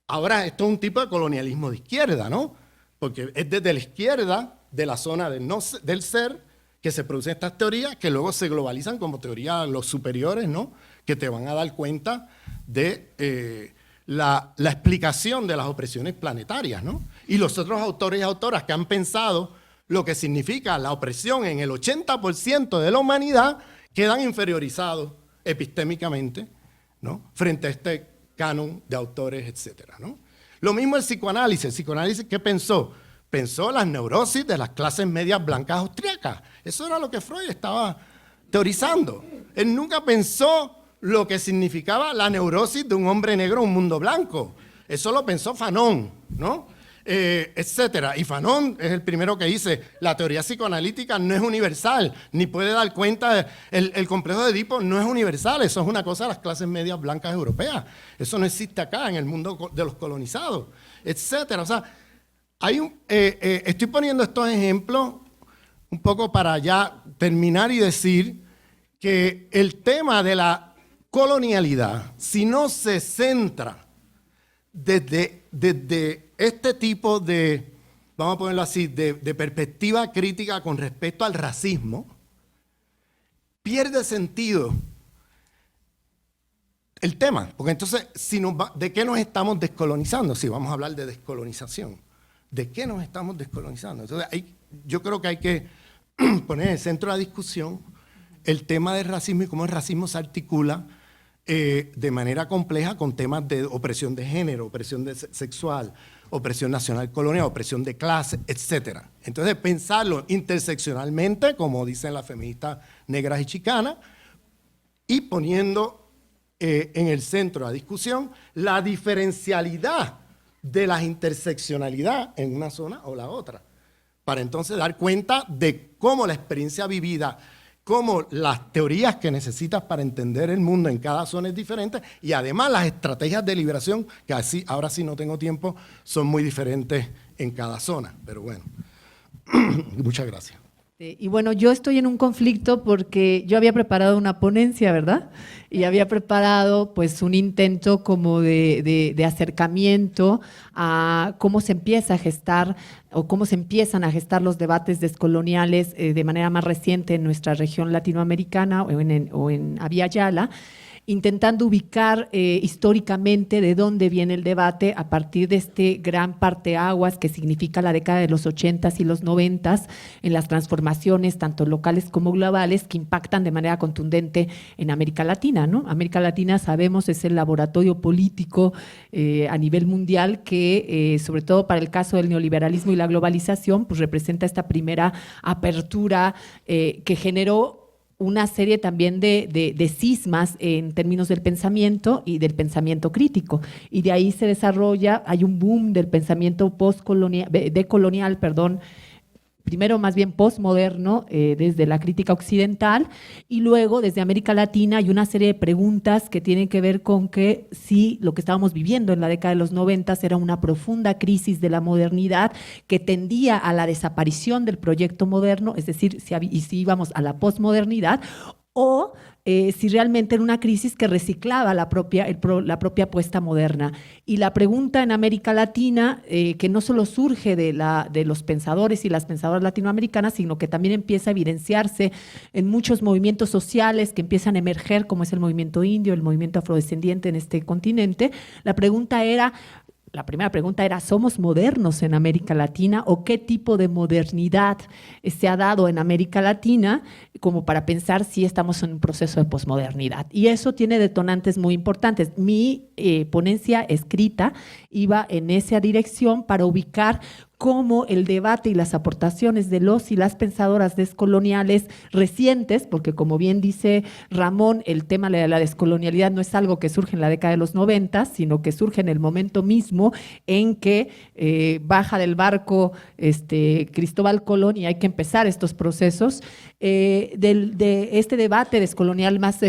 Ahora, esto es un tipo de colonialismo de izquierda, ¿no? Porque es desde la izquierda, de la zona del ser, que se producen estas teorías que luego se globalizan como teorías los superiores, ¿no? Que te van a dar cuenta de la explicación de las opresiones planetarias, ¿no? Y los otros autores y autoras que han pensado lo que significa la opresión en el 80% de la humanidad quedan inferiorizados epistémicamente, ¿no? Frente a este canon de autores, etcétera, ¿no? Lo mismo el psicoanálisis. El psicoanálisis, ¿qué pensó? Pensó las neurosis de las clases medias blancas austriacas. Eso era lo que Freud estaba teorizando. Él nunca pensó lo que significaba la neurosis de un hombre negro en un mundo blanco. Eso lo pensó Fanon, ¿no? Etcétera. Y Fanon es el primero que dice, la teoría psicoanalítica no es universal, ni puede dar cuenta, el complejo de Edipo no es universal, eso es una cosa de las clases medias blancas europeas. Eso no existe acá en el mundo de los colonizados, etcétera. O sea, estoy poniendo estos ejemplos un poco para ya terminar y decir que el tema de la colonialidad, si no se centra desde este tipo de, vamos a ponerlo así, de perspectiva crítica con respecto al racismo, pierde sentido el tema. Porque entonces, ¿de qué nos estamos descolonizando? Si vamos a hablar de descolonización. ¿De qué nos estamos descolonizando? Entonces, yo creo que hay que poner en el centro de la discusión el tema del racismo y cómo el racismo se articula de manera compleja con temas de opresión de género, opresión sexual, opresión nacional colonial, opresión de clase, etc. Entonces, pensarlo interseccionalmente, como dicen las feministas negras y chicanas, y poniendo en el centro de la discusión la diferencialidad de la interseccionalidad en una zona o la otra, para entonces dar cuenta de cómo la experiencia vivida, cómo las teorías que necesitas para entender el mundo en cada zona es diferente y además las estrategias de liberación, que así, ahora sí no tengo tiempo, son muy diferentes en cada zona. Pero bueno, muchas gracias. Y bueno, yo estoy en un conflicto porque yo había preparado una ponencia, ¿verdad? Y había preparado pues un intento como de acercamiento a cómo se empieza a gestar o cómo se empiezan a gestar los debates descoloniales de manera más reciente en nuestra región latinoamericana o en Abya Yala, intentando ubicar históricamente de dónde viene el debate a partir de este gran parteaguas que significa la década de los 80s y los 90s en las transformaciones tanto locales como globales que impactan de manera contundente en América Latina, ¿no? América Latina, sabemos, es el laboratorio político a nivel mundial que, sobre todo para el caso del neoliberalismo y la globalización, pues representa esta primera apertura que generó una serie también de cismas en términos del pensamiento y del pensamiento crítico. Y de ahí se desarrolla, hay un boom del pensamiento decolonial, primero más bien postmoderno desde la crítica occidental y luego desde América Latina hay una serie de preguntas que tienen que ver con que si lo que estábamos viviendo en la década de los 90 era una profunda crisis de la modernidad que tendía a la desaparición del proyecto moderno, es decir, si íbamos a la postmodernidad o si realmente era una crisis que reciclaba la propia apuesta moderna. Y la pregunta en América Latina, que no solo surge de los pensadores y las pensadoras latinoamericanas, sino que también empieza a evidenciarse en muchos movimientos sociales que empiezan a emerger, como es el movimiento indio, el movimiento afrodescendiente en este continente, la primera pregunta era, ¿somos modernos en América Latina o qué tipo de modernidad se ha dado en América Latina como para pensar si estamos en un proceso de posmodernidad? Y eso tiene detonantes muy importantes. Mi ponencia escrita iba en esa dirección para ubicar cómo el debate y las aportaciones de los y las pensadoras descoloniales recientes, porque como bien dice Ramón, el tema de la descolonialidad no es algo que surge en la década de los 90, sino que surge en el momento mismo en que baja del barco Cristóbal Colón y hay que empezar estos procesos. De este debate descolonial más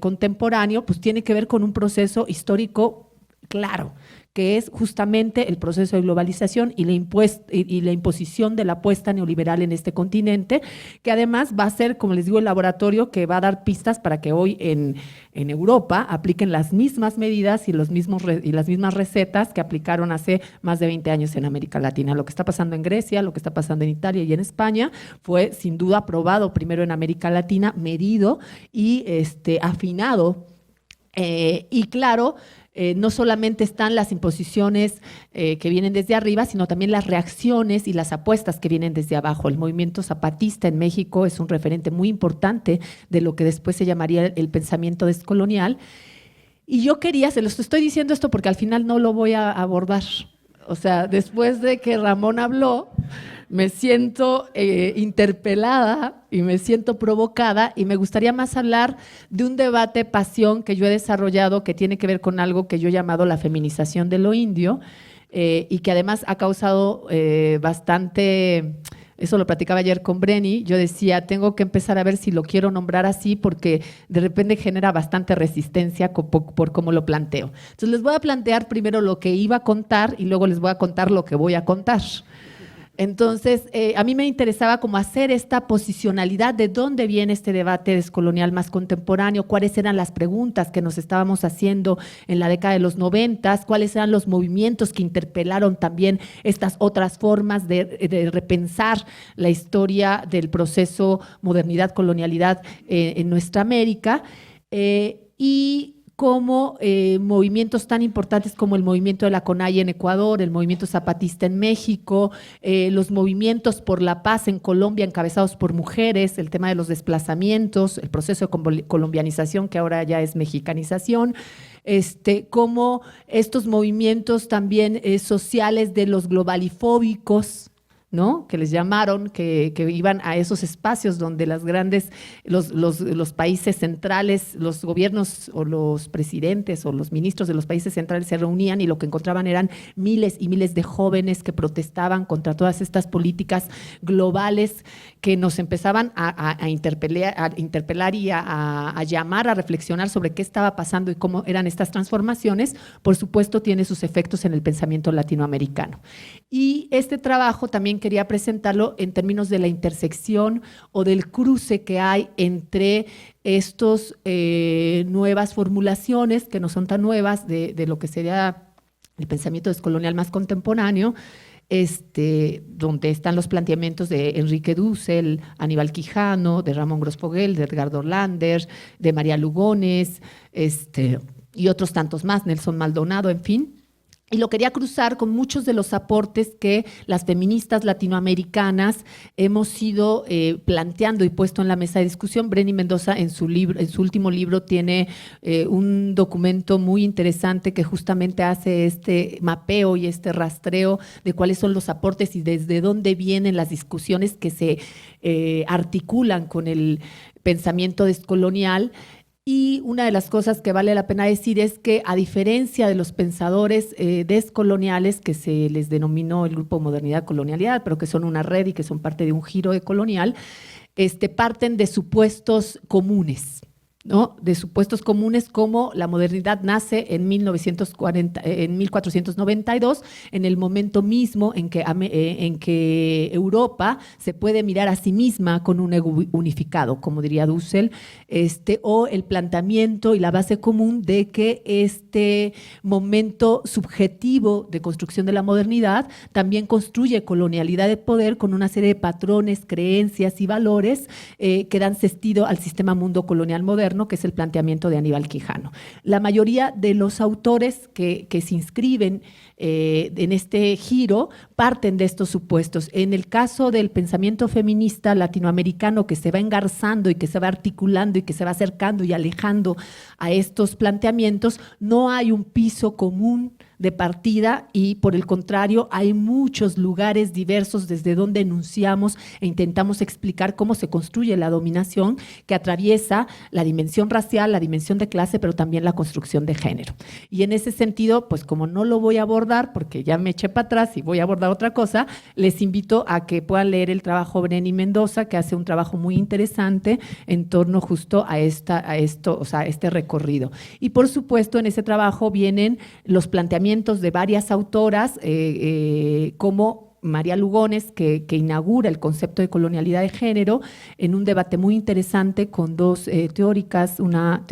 contemporáneo, pues tiene que ver con un proceso histórico claro, que es justamente el proceso de globalización y la imposición de la apuesta neoliberal en este continente, que además va a ser, como les digo, el laboratorio que va a dar pistas para que hoy en Europa apliquen las mismas medidas y las mismas recetas que aplicaron hace más de 20 años en América Latina. Lo que está pasando en Grecia, lo que está pasando en Italia y en España fue sin duda aprobado primero en América Latina, medido y afinado. Y claro, no solamente están las imposiciones que vienen desde arriba, sino también las reacciones y las apuestas que vienen desde abajo. El movimiento zapatista en México es un referente muy importante de lo que después se llamaría el pensamiento descolonial. Y yo se los estoy diciendo esto porque al final no lo voy a abordar. O sea, después de que Ramón habló, me siento interpelada y me siento provocada y me gustaría más hablar de un debate pasión que yo he desarrollado que tiene que ver con algo que yo he llamado la feminización de lo indio y que además ha causado bastante... Eso lo platicaba ayer con Brenny, yo decía, tengo que empezar a ver si lo quiero nombrar así porque de repente genera bastante resistencia por cómo lo planteo. Entonces les voy a plantear primero lo que iba a contar y luego les voy a contar lo que voy a contar. Entonces, a mí me interesaba como hacer esta posicionalidad de dónde viene este debate descolonial más contemporáneo, cuáles eran las preguntas que nos estábamos haciendo en la década de los 90, cuáles eran los movimientos que interpelaron también estas otras formas de repensar la historia del proceso modernidad-colonialidad en nuestra América y como movimientos tan importantes como el movimiento de la CONAIE en Ecuador, el movimiento zapatista en México, los movimientos por la paz en Colombia encabezados por mujeres, el tema de los desplazamientos, el proceso de colombianización que ahora ya es mexicanización, como estos movimientos también sociales de los globalifóbicos, ¿no? Que les llamaron, que iban a esos espacios donde los países centrales, los gobiernos o los presidentes o los ministros de los países centrales se reunían y lo que encontraban eran miles y miles de jóvenes que protestaban contra todas estas políticas globales que nos empezaban a interpelar y a llamar a reflexionar sobre qué estaba pasando y cómo eran estas transformaciones. Por supuesto, tiene sus efectos en el pensamiento latinoamericano. Y este trabajo también quería presentarlo en términos de la intersección o del cruce que hay entre estos nuevas formulaciones, que no son tan nuevas, de lo que sería el pensamiento descolonial más contemporáneo, donde están los planteamientos de Enrique Dussel, Aníbal Quijano, de Ramón Grossfogel, de Edgardo Lander, de María Lugones, y otros tantos más, Nelson Maldonado, en fin. Y lo quería cruzar con muchos de los aportes que las feministas latinoamericanas hemos ido planteando y puesto en la mesa de discusión. Brenny Mendoza en su último libro tiene un documento muy interesante que justamente hace este mapeo y este rastreo de cuáles son los aportes y desde dónde vienen las discusiones que se articulan con el pensamiento descolonial. Y una de las cosas que vale la pena decir es que, a diferencia de los pensadores descoloniales, que se les denominó el Grupo Modernidad Colonialidad, pero que son una red y que son parte de un giro decolonial, parten de supuestos comunes, ¿no? De supuestos comunes como la modernidad nace en 1492, en el momento mismo en que Europa se puede mirar a sí misma con un ego unificado, como diría Dussel, o el planteamiento y la base común de que este momento subjetivo de construcción de la modernidad también construye colonialidad de poder con una serie de patrones, creencias y valores que dan sentido al sistema mundo colonial moderno, que es el planteamiento de Aníbal Quijano. La mayoría de los autores que se inscriben en este giro parten de estos supuestos. En el caso del pensamiento feminista latinoamericano, que se va engarzando y que se va articulando y que se va acercando y alejando a estos planteamientos, no hay un piso común de partida y por el contrario hay muchos lugares diversos desde donde enunciamos e intentamos explicar cómo se construye la dominación que atraviesa la dimensión racial, la dimensión de clase, pero también la construcción de género. Y en ese sentido, pues como no lo voy a abordar porque ya me eché para atrás y voy a abordar otra cosa, les invito a que puedan leer el trabajo Breni Mendoza, que hace un trabajo muy interesante en torno justo a este recorrido. Y por supuesto, en ese trabajo vienen los planteamientos de varias autoras, como María Lugones, que inaugura el concepto de colonialidad de género en un debate muy interesante con dos teóricas, una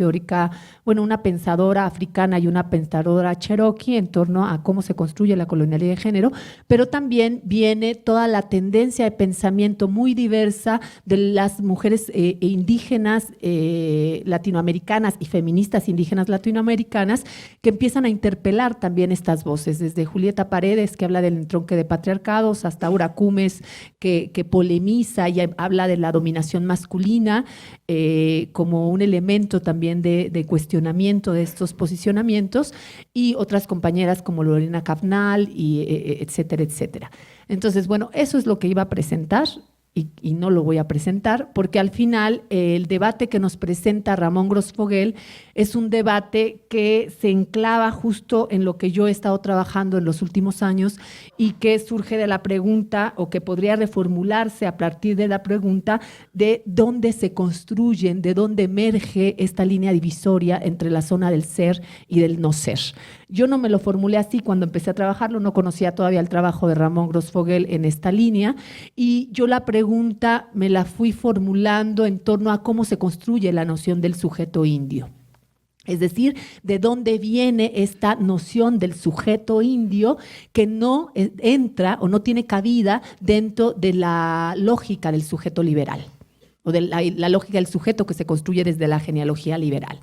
pensadora africana y una pensadora cherokee en torno a cómo se construye la colonialidad de género, pero también viene toda la tendencia de pensamiento muy diversa de las mujeres indígenas latinoamericanas y feministas indígenas latinoamericanas que empiezan a interpelar también estas voces, desde Julieta Paredes, que habla del entronque de patriarcado, hasta Aura Cumes, que polemiza y habla de la dominación masculina como un elemento también de cuestionamiento de estos posicionamientos, y otras compañeras como Lorena Cafnal, y etcétera, etcétera. Entonces, bueno, eso es lo que iba a presentar. Y no lo voy a presentar, porque al final el debate que nos presenta Ramón Grosfoguel es un debate que se enclava justo en lo que yo he estado trabajando en los últimos años y que surge de la pregunta, o que podría reformularse a partir de la pregunta de dónde se construyen, de dónde emerge esta línea divisoria entre la zona del ser y del no ser. Yo no me lo formulé así cuando empecé a trabajarlo, no conocía todavía el trabajo de Ramón Grosfoguel en esta línea, y yo la pregunta me la fui formulando en torno a cómo se construye la noción del sujeto indio. Es decir, de dónde viene esta noción del sujeto indio que no entra o no tiene cabida dentro de la lógica del sujeto liberal, o de la lógica del sujeto que se construye desde la genealogía liberal.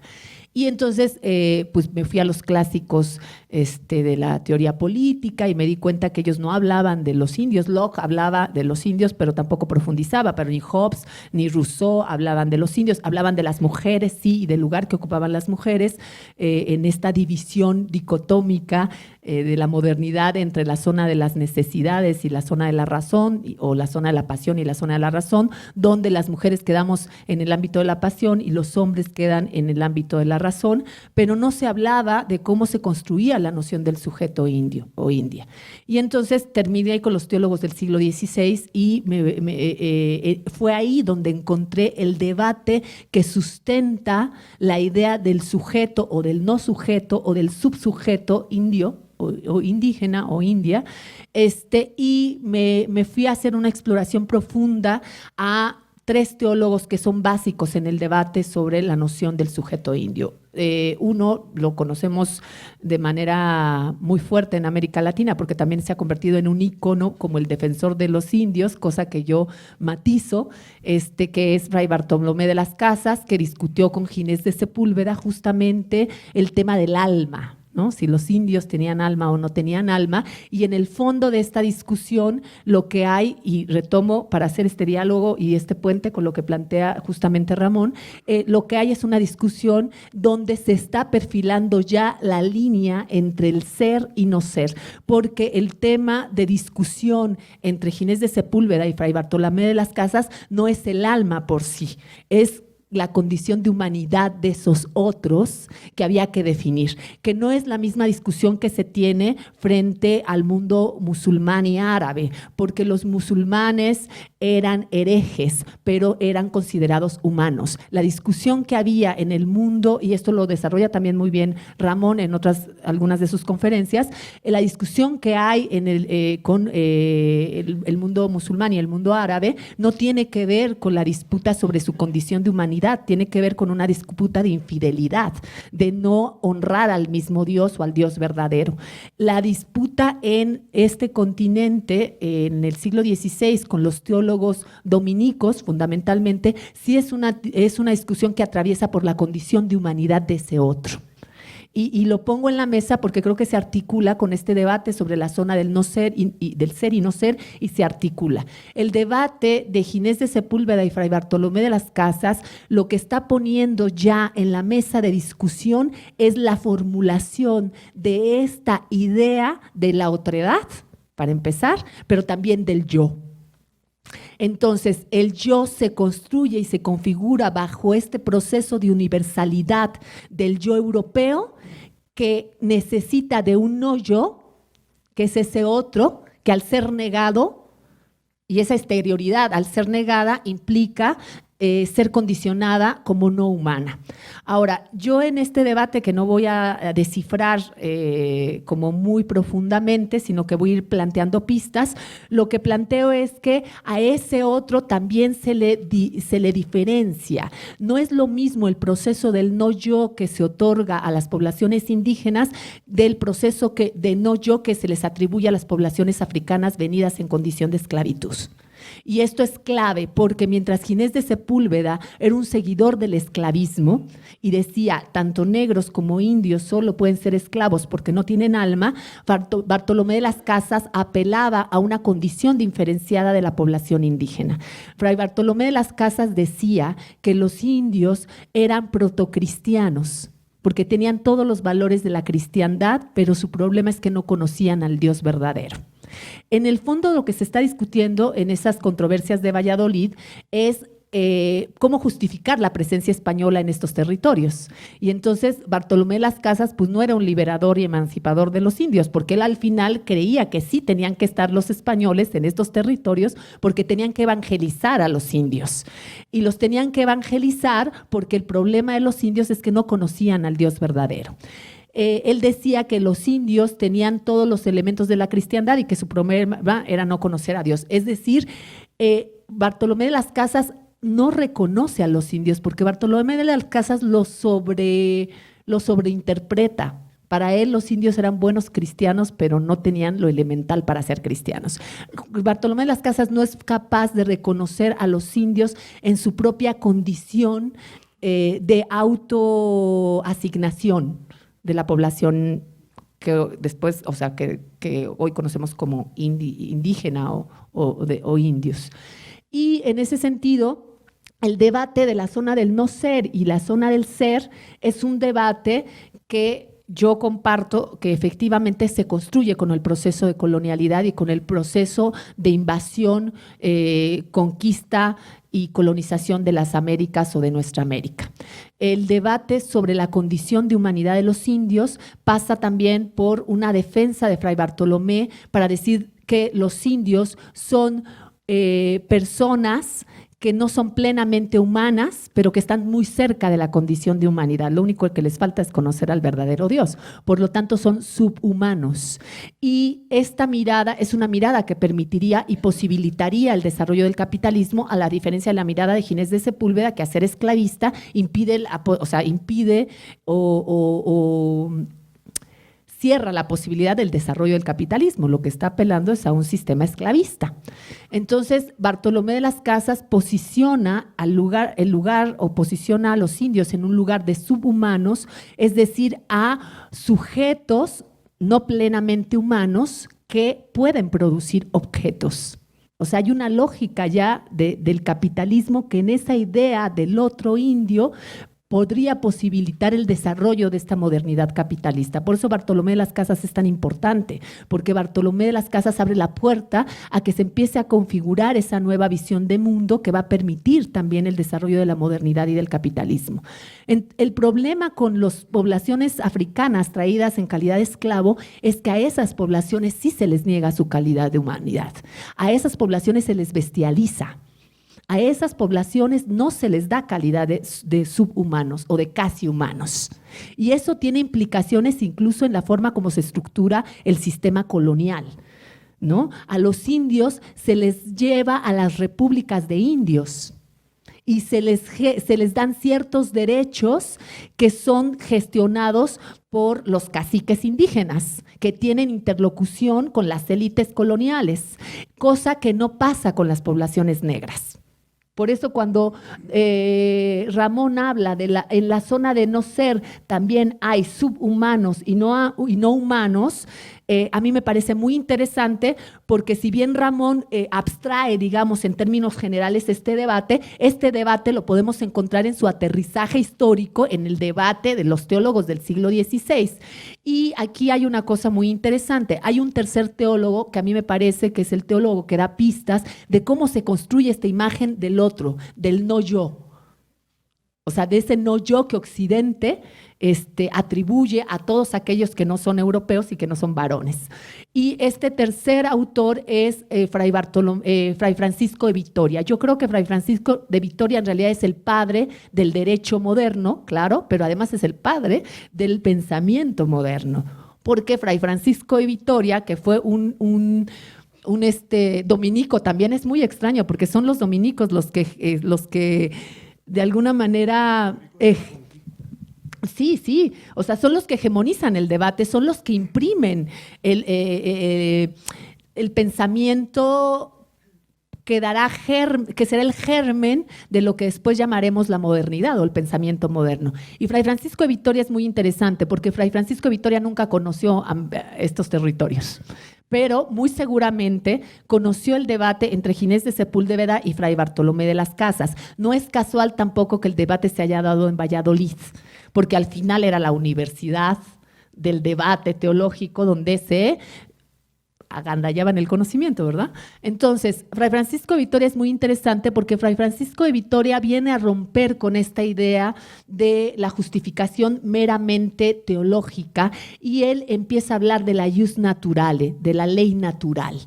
Y entonces, pues me fui a los clásicos de la teoría política y me di cuenta que ellos no hablaban de los indios. Locke hablaba de los indios, pero tampoco profundizaba, pero ni Hobbes ni Rousseau hablaban de los indios, hablaban de las mujeres, sí, y del lugar que ocupaban las mujeres en esta división dicotómica de la modernidad entre la zona de las necesidades y la zona de la razón, o la zona de la pasión y la zona de la razón, donde las mujeres quedamos en el ámbito de la pasión y los hombres quedan en el ámbito de la razón, pero no se hablaba de cómo se construía la noción del sujeto indio o india. Y entonces terminé ahí con los teólogos del siglo XVI y fue ahí donde encontré el debate que sustenta la idea del sujeto o del no sujeto o del subsujeto indio o indígena o india, y me fui a hacer una exploración profunda a tres teólogos que son básicos en el debate sobre la noción del sujeto indio. Uno lo conocemos de manera muy fuerte en América Latina porque también se ha convertido en un ícono como el defensor de los indios, cosa que yo matizo, que es Fray Bartolomé de las Casas, que discutió con Ginés de Sepúlveda justamente el tema del alma, ¿no? Si los indios tenían alma o no tenían alma, y en el fondo de esta discusión lo que hay, y retomo para hacer este diálogo y este puente con lo que plantea justamente Ramón, lo que hay es una discusión donde se está perfilando ya la línea entre el ser y no ser, porque el tema de discusión entre Ginés de Sepúlveda y Fray Bartolomé de las Casas no es el alma por sí, es la condición de humanidad de esos otros que había que definir, que no es la misma discusión que se tiene frente al mundo musulmán y árabe, porque los musulmanes eran herejes, pero eran considerados humanos. La discusión que había en el mundo, y esto lo desarrolla también muy bien Ramón en algunas de sus conferencias, la discusión que hay con el mundo musulmán y el mundo árabe no tiene que ver con la disputa sobre su condición de humanidad, tiene que ver con una disputa de infidelidad, de no honrar al mismo Dios o al Dios verdadero. La disputa en este continente en el siglo XVI con los teólogos dominicos, fundamentalmente, sí es una discusión que atraviesa por la condición de humanidad de ese otro. y lo pongo en la mesa porque creo que se articula con este debate sobre la zona del no ser y del ser y no ser, y se articula. El debate de Ginés de Sepúlveda y Fray Bartolomé de las Casas lo que está poniendo ya en la mesa de discusión es la formulación de esta idea de la otredad, para empezar, pero también del yo. Entonces, el yo se construye y se configura bajo este proceso de universalidad del yo europeo que necesita de un no yo, que es ese otro, que al ser negado, y esa exterioridad al ser negada implica ser condicionada como no humana. Ahora, yo en este debate que no voy a descifrar como muy profundamente, sino que voy a ir planteando pistas, lo que planteo es que a ese otro también se le diferencia. No es lo mismo el proceso del no yo que se otorga a las poblaciones indígenas del proceso de no yo que se les atribuye a las poblaciones africanas venidas en condición de esclavitud. Y esto es clave porque mientras Ginés de Sepúlveda era un seguidor del esclavismo y decía tanto negros como indios solo pueden ser esclavos porque no tienen alma, Bartolomé de las Casas apelaba a una condición diferenciada de la población indígena. Fray Bartolomé de las Casas decía que los indios eran protocristianos porque tenían todos los valores de la cristiandad, pero su problema es que no conocían al Dios verdadero. En el fondo, lo que se está discutiendo en esas controversias de Valladolid es cómo justificar la presencia española en estos territorios. Y entonces Bartolomé de las Casas pues no era un liberador y emancipador de los indios, porque él al final creía que sí tenían que estar los españoles en estos territorios porque tenían que evangelizar a los indios. Y los tenían que evangelizar porque el problema de los indios es que no conocían al Dios verdadero. Él decía que los indios tenían todos los elementos de la cristiandad y que su problema era no conocer a Dios. Es decir, Bartolomé de las Casas no reconoce a los indios porque Bartolomé de las Casas lo sobreinterpreta. Para él los indios eran buenos cristianos, pero no tenían lo elemental para ser cristianos. Bartolomé de las Casas no es capaz de reconocer a los indios en su propia condición de autoasignación de la población que después, o sea, que hoy conocemos como indígena o indios. Y en ese sentido, el debate de la zona del no ser y la zona del ser es un debate que yo comparto que efectivamente se construye con el proceso de colonialidad y con el proceso de invasión, conquista y colonización de las Américas o de nuestra América. El debate sobre la condición de humanidad de los indios pasa también por una defensa de Fray Bartolomé para decir que los indios son personas que no son plenamente humanas, pero que están muy cerca de la condición de humanidad. Lo único que les falta es conocer al verdadero Dios. Por lo tanto, son subhumanos. Y esta mirada es una mirada que permitiría y posibilitaría el desarrollo del capitalismo, a la diferencia de la mirada de Ginés de Sepúlveda, que a ser esclavista impide cierra la posibilidad del desarrollo del capitalismo. Lo que está apelando es a un sistema esclavista. Entonces, Bartolomé de las Casas posiciona posiciona a los indios en un lugar de subhumanos, es decir, a sujetos no plenamente humanos que pueden producir objetos. O sea, hay una lógica ya del capitalismo que en esa idea del otro indio podría posibilitar el desarrollo de esta modernidad capitalista. Por eso Bartolomé de las Casas es tan importante, porque Bartolomé de las Casas abre la puerta a que se empiece a configurar esa nueva visión de mundo que va a permitir también el desarrollo de la modernidad y del capitalismo. El problema con las poblaciones africanas traídas en calidad de esclavo es que a esas poblaciones sí se les niega su calidad de humanidad. A esas poblaciones se les bestializa. A esas poblaciones no se les da calidad de subhumanos o de casi humanos. Y eso tiene implicaciones incluso en la forma como se estructura el sistema colonial, ¿no? A los indios se les lleva a las repúblicas de indios y se les dan ciertos derechos que son gestionados por los caciques indígenas, que tienen interlocución con las élites coloniales, cosa que no pasa con las poblaciones negras. Por eso cuando Ramón habla en la zona de no ser también hay subhumanos y no humanos, a mí me parece muy interesante porque si bien Ramón abstrae, digamos, en términos generales este debate lo podemos encontrar en su aterrizaje histórico, en el debate de los teólogos del siglo XVI. Y aquí hay una cosa muy interesante. Hay un tercer teólogo que a mí me parece que es el teólogo que da pistas de cómo se construye esta imagen del otro, del no yo. O sea, de ese no yo que Occidente atribuye a todos aquellos que no son europeos y que no son varones. Y este tercer autor es Fray Francisco de Vitoria. Yo creo que Fray Francisco de Vitoria en realidad es el padre del derecho moderno, claro, pero además es el padre del pensamiento moderno. Porque Fray Francisco de Vitoria, que fue un dominico, también es muy extraño porque son los dominicos los que de alguna manera, sí, o sea, son los que hegemonizan el debate, son los que imprimen el pensamiento que será el germen de lo que después llamaremos la modernidad o el pensamiento moderno. Y Fray Francisco de Vitoria es muy interesante porque Fray Francisco de Vitoria nunca conoció estos territorios, pero muy seguramente conoció el debate entre Ginés de Sepúlveda y Fray Bartolomé de las Casas. No es casual tampoco que el debate se haya dado en Valladolid, porque al final era la universidad del debate teológico donde se agandallaban el conocimiento, ¿verdad? Entonces, Fray Francisco de Vitoria es muy interesante porque Fray Francisco de Vitoria viene a romper con esta idea de la justificación meramente teológica y él empieza a hablar de la ius naturale, de la ley natural.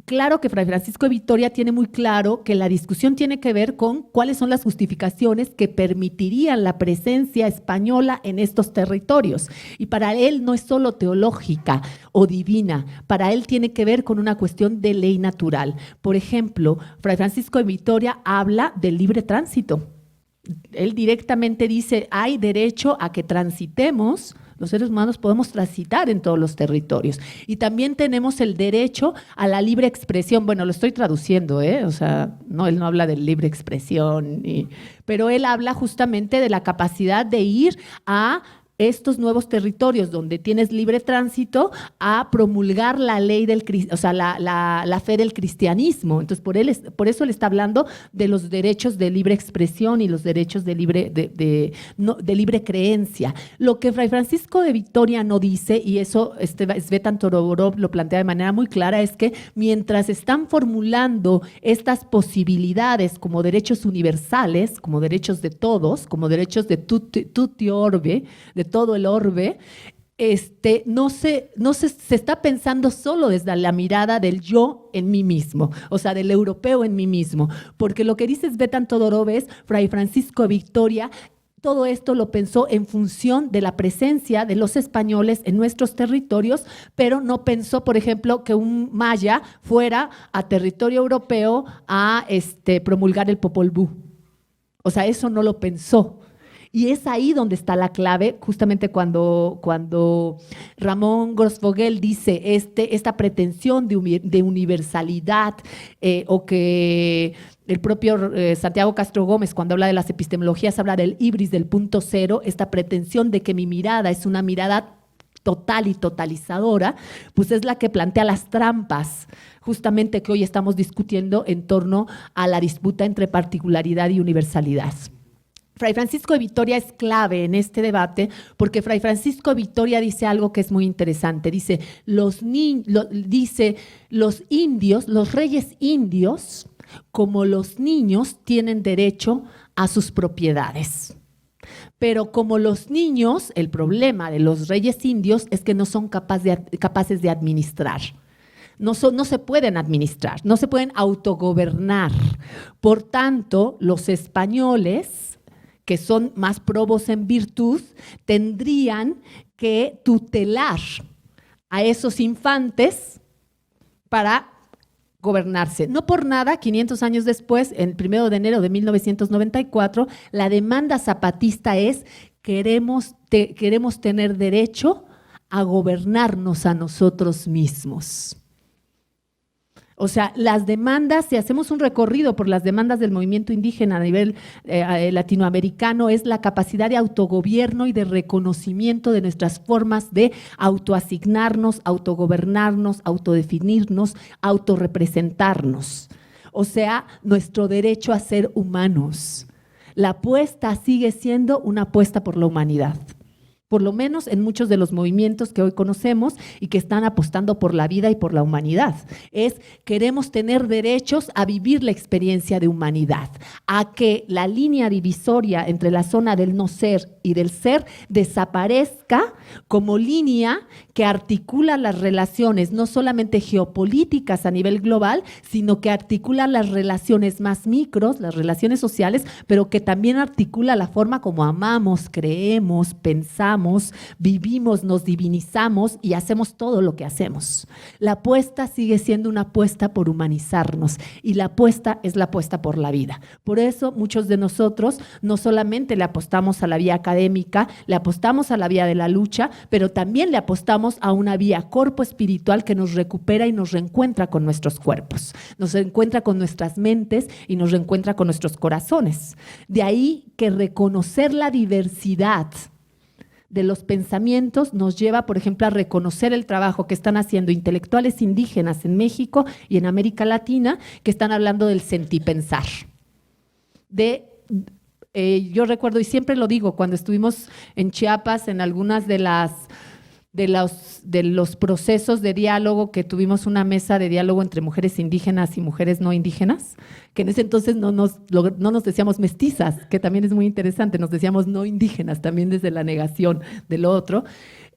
Claro que Fray Francisco de Vitoria tiene muy claro que la discusión tiene que ver con cuáles son las justificaciones que permitirían la presencia española en estos territorios. Y para él no es solo teológica o divina, para él tiene que ver con una cuestión de ley natural. Por ejemplo, Fray Francisco de Vitoria habla del libre tránsito. Él directamente dice, hay derecho a que transitemos. Los seres humanos podemos transitar en todos los territorios. Y también tenemos el derecho a la libre expresión. Bueno, lo estoy traduciendo, o sea, no, él no habla de libre expresión, pero él habla justamente de la capacidad de ir a estos nuevos territorios donde tienes libre tránsito a promulgar la ley o sea, la fe del cristianismo. Entonces, por eso él está hablando de los derechos de libre expresión y los derechos de libre creencia. Lo que Fray Francisco de Vitoria no dice, y eso Tzvetan Todorov lo plantea de manera muy clara, es que mientras están formulando estas posibilidades como derechos universales, como derechos de todos, como derechos de tutti orbe, de todo el orbe, no se está pensando solo desde la mirada del yo en mí mismo, o sea, del europeo en mí mismo, porque lo que dice Tzvetan Todorov es, Fray Francisco de Vitoria, todo esto lo pensó en función de la presencia de los españoles en nuestros territorios, pero no pensó, por ejemplo, que un maya fuera a territorio europeo a promulgar el Popol Vuh. O sea, eso no lo pensó. Y es ahí donde está la clave, justamente cuando Ramón Grossfogel dice esta pretensión de universalidad o que el propio Santiago Castro Gómez, cuando habla de las epistemologías, habla del ibris, del punto cero, esta pretensión de que mi mirada es una mirada total y totalizadora, pues es la que plantea las trampas justamente que hoy estamos discutiendo en torno a la disputa entre particularidad y universalidad. Fray Francisco de Vitoria es clave en este debate porque Fray Francisco de Vitoria dice algo que es muy interesante. Dice, los indios, los reyes indios, como los niños, tienen derecho a sus propiedades. Pero como los niños, el problema de los reyes indios es que no son capaces de administrar. No se pueden administrar, no se pueden autogobernar. Por tanto, los españoles, que son más probos en virtud, tendrían que tutelar a esos infantes para gobernarse. No por nada, 500 años después, el 1 de enero de 1994, la demanda zapatista es queremos tener derecho a gobernarnos a nosotros mismos. O sea, las demandas, si hacemos un recorrido por las demandas del movimiento indígena a nivel latinoamericano, es la capacidad de autogobierno y de reconocimiento de nuestras formas de autoasignarnos, autogobernarnos, autodefinirnos, autorrepresentarnos. O sea, nuestro derecho a ser humanos. La apuesta sigue siendo una apuesta por la humanidad. Por lo menos en muchos de los movimientos que hoy conocemos y que están apostando por la vida y por la humanidad. Queremos tener derechos a vivir la experiencia de humanidad, a que la línea divisoria entre la zona del no ser y del ser desaparezca como línea que articula las relaciones, no solamente geopolíticas a nivel global, sino que articula las relaciones más micros, las relaciones sociales, pero que también articula la forma como amamos, creemos, pensamos, vivimos, nos divinizamos y hacemos todo lo que hacemos. La apuesta sigue siendo una apuesta por humanizarnos y la apuesta es la apuesta por la vida. Por eso muchos de nosotros no solamente le apostamos a la vía académica, le apostamos a la vía de la lucha, pero también le apostamos a una vía corpo espiritual que nos recupera y nos reencuentra con nuestros cuerpos, nos reencuentra con nuestras mentes y nos reencuentra con nuestros corazones. De ahí que reconocer la diversidad de los pensamientos nos lleva, por ejemplo, a reconocer el trabajo que están haciendo intelectuales indígenas en México y en América Latina, que están hablando del sentipensar. Yo recuerdo, y siempre lo digo, cuando estuvimos en Chiapas, en algunas de los procesos de diálogo, que tuvimos una mesa de diálogo entre mujeres indígenas y mujeres no indígenas, que en ese entonces no nos decíamos mestizas, que también es muy interesante, nos decíamos no indígenas, también desde la negación de lo otro.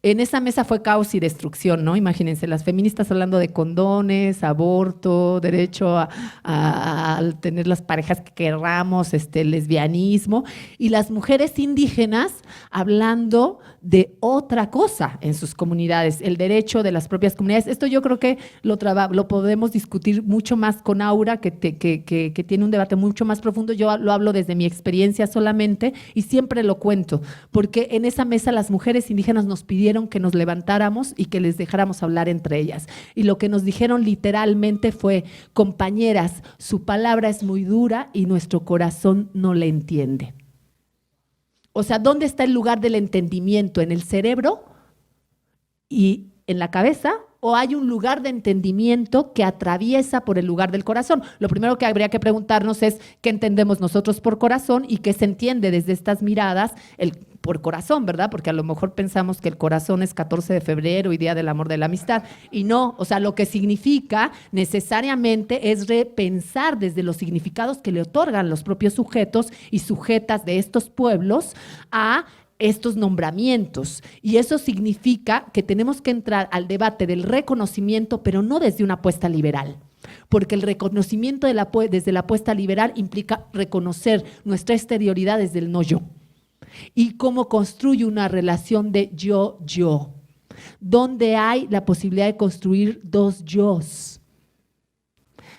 En esa mesa fue caos y destrucción, ¿no? Imagínense, las feministas hablando de condones, aborto, derecho a tener las parejas que querramos, lesbianismo, y las mujeres indígenas hablando de otra cosa en sus comunidades, el derecho de las propias comunidades. Esto yo creo que lo podemos discutir mucho más con Aura, que tiene un debate mucho más profundo. Yo lo hablo desde mi experiencia solamente y siempre lo cuento, porque en esa mesa las mujeres indígenas nos pidieron que nos levantáramos y que les dejáramos hablar entre ellas. Y lo que nos dijeron literalmente fue: compañeras, su palabra es muy dura y nuestro corazón no la entiende. O sea, ¿dónde está el lugar del entendimiento? ¿En el cerebro y en la cabeza? ¿O hay un lugar de entendimiento que atraviesa por el lugar del corazón? Lo primero que habría que preguntarnos es qué entendemos nosotros por corazón y qué se entiende desde estas miradas por corazón, ¿verdad? Porque a lo mejor pensamos que el corazón es 14 de febrero y Día del Amor de la Amistad. Y no, o sea, lo que significa necesariamente es repensar desde los significados que le otorgan los propios sujetos y sujetas de estos pueblos a estos nombramientos. Y eso significa que tenemos que entrar al debate del reconocimiento, pero no desde una apuesta liberal. Porque el reconocimiento desde la apuesta liberal implica reconocer nuestra exterioridad desde el no yo. Y cómo construye una relación de yo-yo, donde hay la posibilidad de construir dos yos.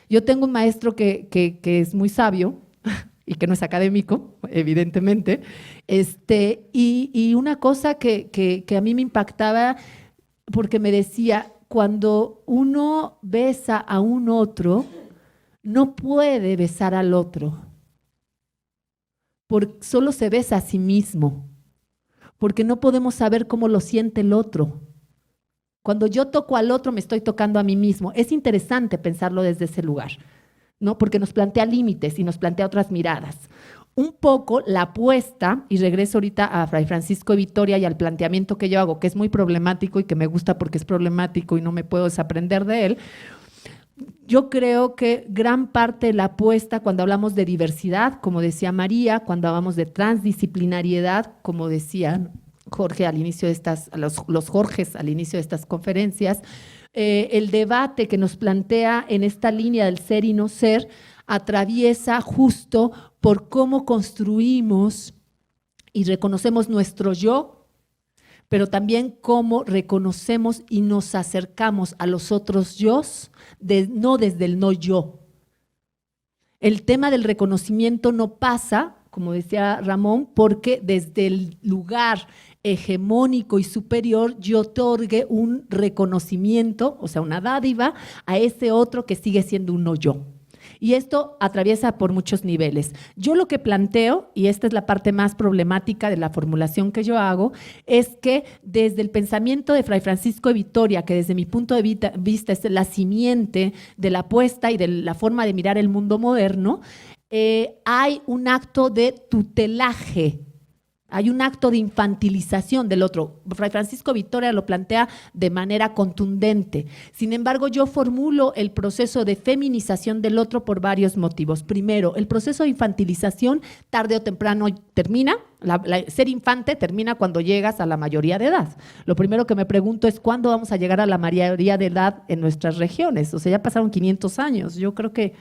Yo tengo un maestro que es muy sabio y que no es académico, evidentemente, y una cosa que a mí me impactaba, porque me decía, cuando uno besa a un otro, no puede besar al otro, porque solo se besa a sí mismo, porque no podemos saber cómo lo siente el otro. Cuando yo toco al otro, me estoy tocando a mí mismo. Es interesante pensarlo desde ese lugar, ¿no? Porque nos plantea límites y nos plantea otras miradas. Un poco la apuesta, y regreso ahorita a Fray Francisco de Vitoria y al planteamiento que yo hago, que es muy problemático y que me gusta porque es problemático y no me puedo desaprender de él. Yo creo que gran parte de la apuesta, cuando hablamos de diversidad, como decía María, cuando hablamos de transdisciplinariedad, como decía Jorge al inicio de los Jorges al inicio de estas conferencias, el debate que nos plantea en esta línea del ser y no ser atraviesa justo por cómo construimos y reconocemos nuestro yo, pero también cómo reconocemos y nos acercamos a los otros yos, no desde el no yo. El tema del reconocimiento no pasa, como decía Ramón, porque desde el lugar hegemónico y superior, yo otorgue un reconocimiento, o sea, una dádiva a ese otro que sigue siendo un no yo. Y esto atraviesa por muchos niveles. Yo lo que planteo, y esta es la parte más problemática de la formulación que yo hago, es que desde el pensamiento de Fray Francisco de Vitoria, que desde mi punto de vista es la simiente de la apuesta y de la forma de mirar el mundo moderno, hay un acto de tutelaje. Hay un acto de infantilización del otro. Fray Francisco Vitoria lo plantea de manera contundente. Sin embargo, yo formulo el proceso de feminización del otro por varios motivos. Primero, el proceso de infantilización tarde o temprano termina. Ser infante termina cuando llegas a la mayoría de edad. Lo primero que me pregunto es ¿cuándo vamos a llegar a la mayoría de edad en nuestras regiones? O sea, ya pasaron 500 años. Yo creo que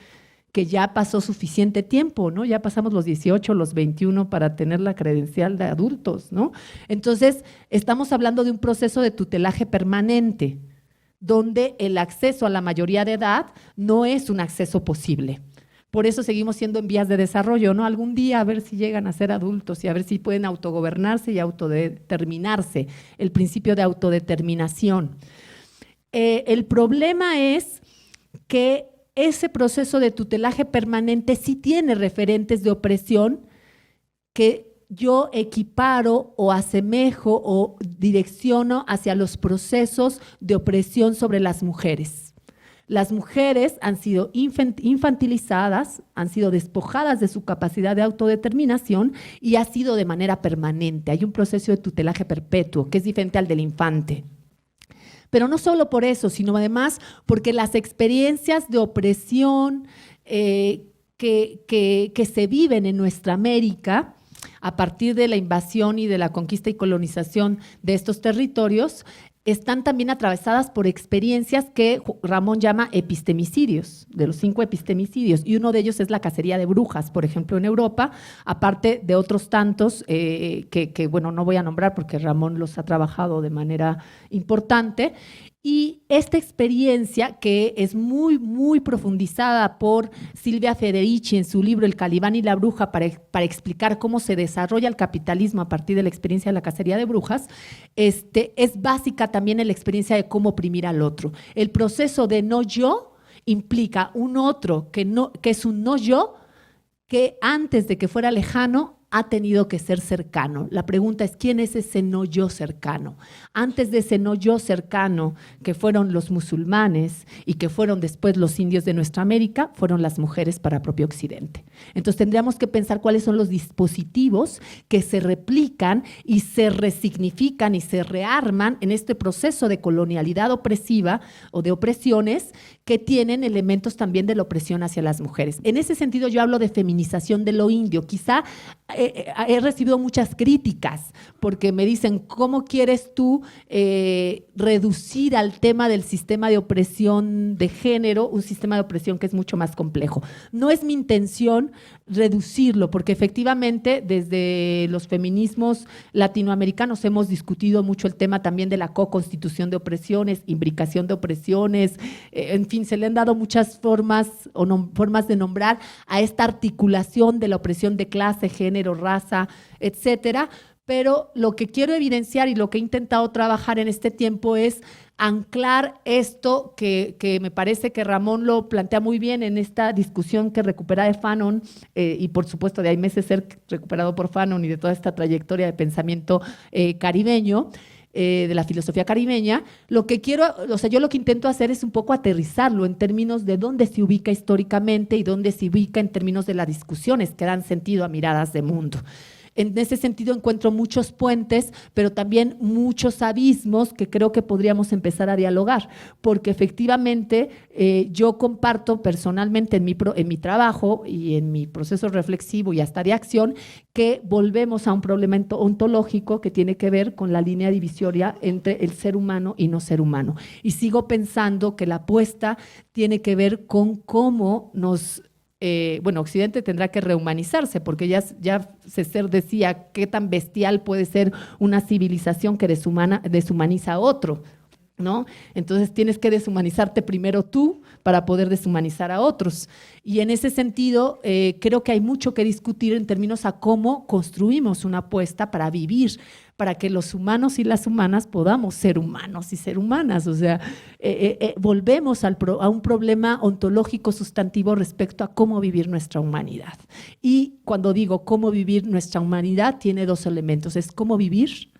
ya pasó suficiente tiempo, ¿no? Ya pasamos los 18, los 21 para tener la credencial de adultos, ¿no? Entonces, estamos hablando de un proceso de tutelaje permanente, donde el acceso a la mayoría de edad no es un acceso posible. Por eso seguimos siendo en vías de desarrollo, ¿no? Algún día a ver si llegan a ser adultos y a ver si pueden autogobernarse y autodeterminarse, el principio de autodeterminación. El problema es que ese proceso de tutelaje permanente sí tiene referentes de opresión que yo equiparo o asemejo o direcciono hacia los procesos de opresión sobre las mujeres. Las mujeres han sido infantilizadas, han sido despojadas de su capacidad de autodeterminación y ha sido de manera permanente. Hay un proceso de tutelaje perpetuo que es diferente al del infante. Pero no solo por eso, sino además porque las experiencias de opresión que se viven en nuestra América a partir de la invasión y de la conquista y colonización de estos territorios están también atravesadas por experiencias que Ramón llama epistemicidios, de los 5 epistemicidios, y uno de ellos es la cacería de brujas, por ejemplo, en Europa, aparte de otros tantos que, bueno, no voy a nombrar porque Ramón los ha trabajado de manera importante. Y esta experiencia, que es muy, muy profundizada por Silvia Federici en su libro El Calibán y la Bruja, para explicar cómo se desarrolla el capitalismo a partir de la experiencia de la cacería de brujas, es básica también en la experiencia de cómo oprimir al otro. El proceso de no yo implica un otro que es un no yo, que antes de que fuera lejano ha tenido que ser cercano. La pregunta es, ¿quién es ese no yo cercano? Antes de ese no yo cercano, que fueron los musulmanes y que fueron después los indios de nuestra América, fueron las mujeres para propio Occidente. Entonces tendríamos que pensar cuáles son los dispositivos que se replican y se resignifican y se rearman en este proceso de colonialidad opresiva o de opresiones que tienen elementos también de la opresión hacia las mujeres. En ese sentido yo hablo de feminización de lo indio. Quizá he recibido muchas críticas porque me dicen, ¿cómo quieres tú reducir al tema del sistema de opresión de género, un sistema de opresión que es mucho más complejo? No es mi intención reducirlo, porque efectivamente desde los feminismos latinoamericanos hemos discutido mucho el tema también de la co-constitución de opresiones, imbricación de opresiones, en fin, se le han dado muchas formas formas de nombrar a esta articulación de la opresión de clase, género, raza, etcétera. Pero lo que quiero evidenciar y lo que he intentado trabajar en este tiempo es anclar esto que me parece que Ramón lo plantea muy bien en esta discusión que recupera de Fanon y por supuesto de ahí meses ser recuperado por Fanon y de toda esta trayectoria de pensamiento caribeño, de la filosofía caribeña. Lo que quiero, o sea, yo lo que intento hacer es un poco aterrizarlo en términos de dónde se ubica históricamente y dónde se ubica en términos de las discusiones que dan sentido a miradas de mundo. En ese sentido encuentro muchos puentes, pero también muchos abismos que creo que podríamos empezar a dialogar, porque efectivamente yo comparto personalmente en mi trabajo y en mi proceso reflexivo y hasta de acción que volvemos a un problema ontológico que tiene que ver con la línea divisoria entre el ser humano y no ser humano. Y sigo pensando que la apuesta tiene que ver con cómo nos… bueno, Occidente tendrá que rehumanizarse, porque ya César decía qué tan bestial puede ser una civilización que deshumaniza a otro, ¿no? Entonces tienes que deshumanizarte primero tú para poder deshumanizar a otros. Y en ese sentido, creo que hay mucho que discutir en términos a cómo construimos una apuesta para vivir para que los humanos y las humanas podamos ser humanos y ser humanas. O sea, volvemos a un problema ontológico sustantivo respecto a cómo vivir nuestra humanidad. Y cuando digo cómo vivir nuestra humanidad, tiene dos elementos, es cómo vivir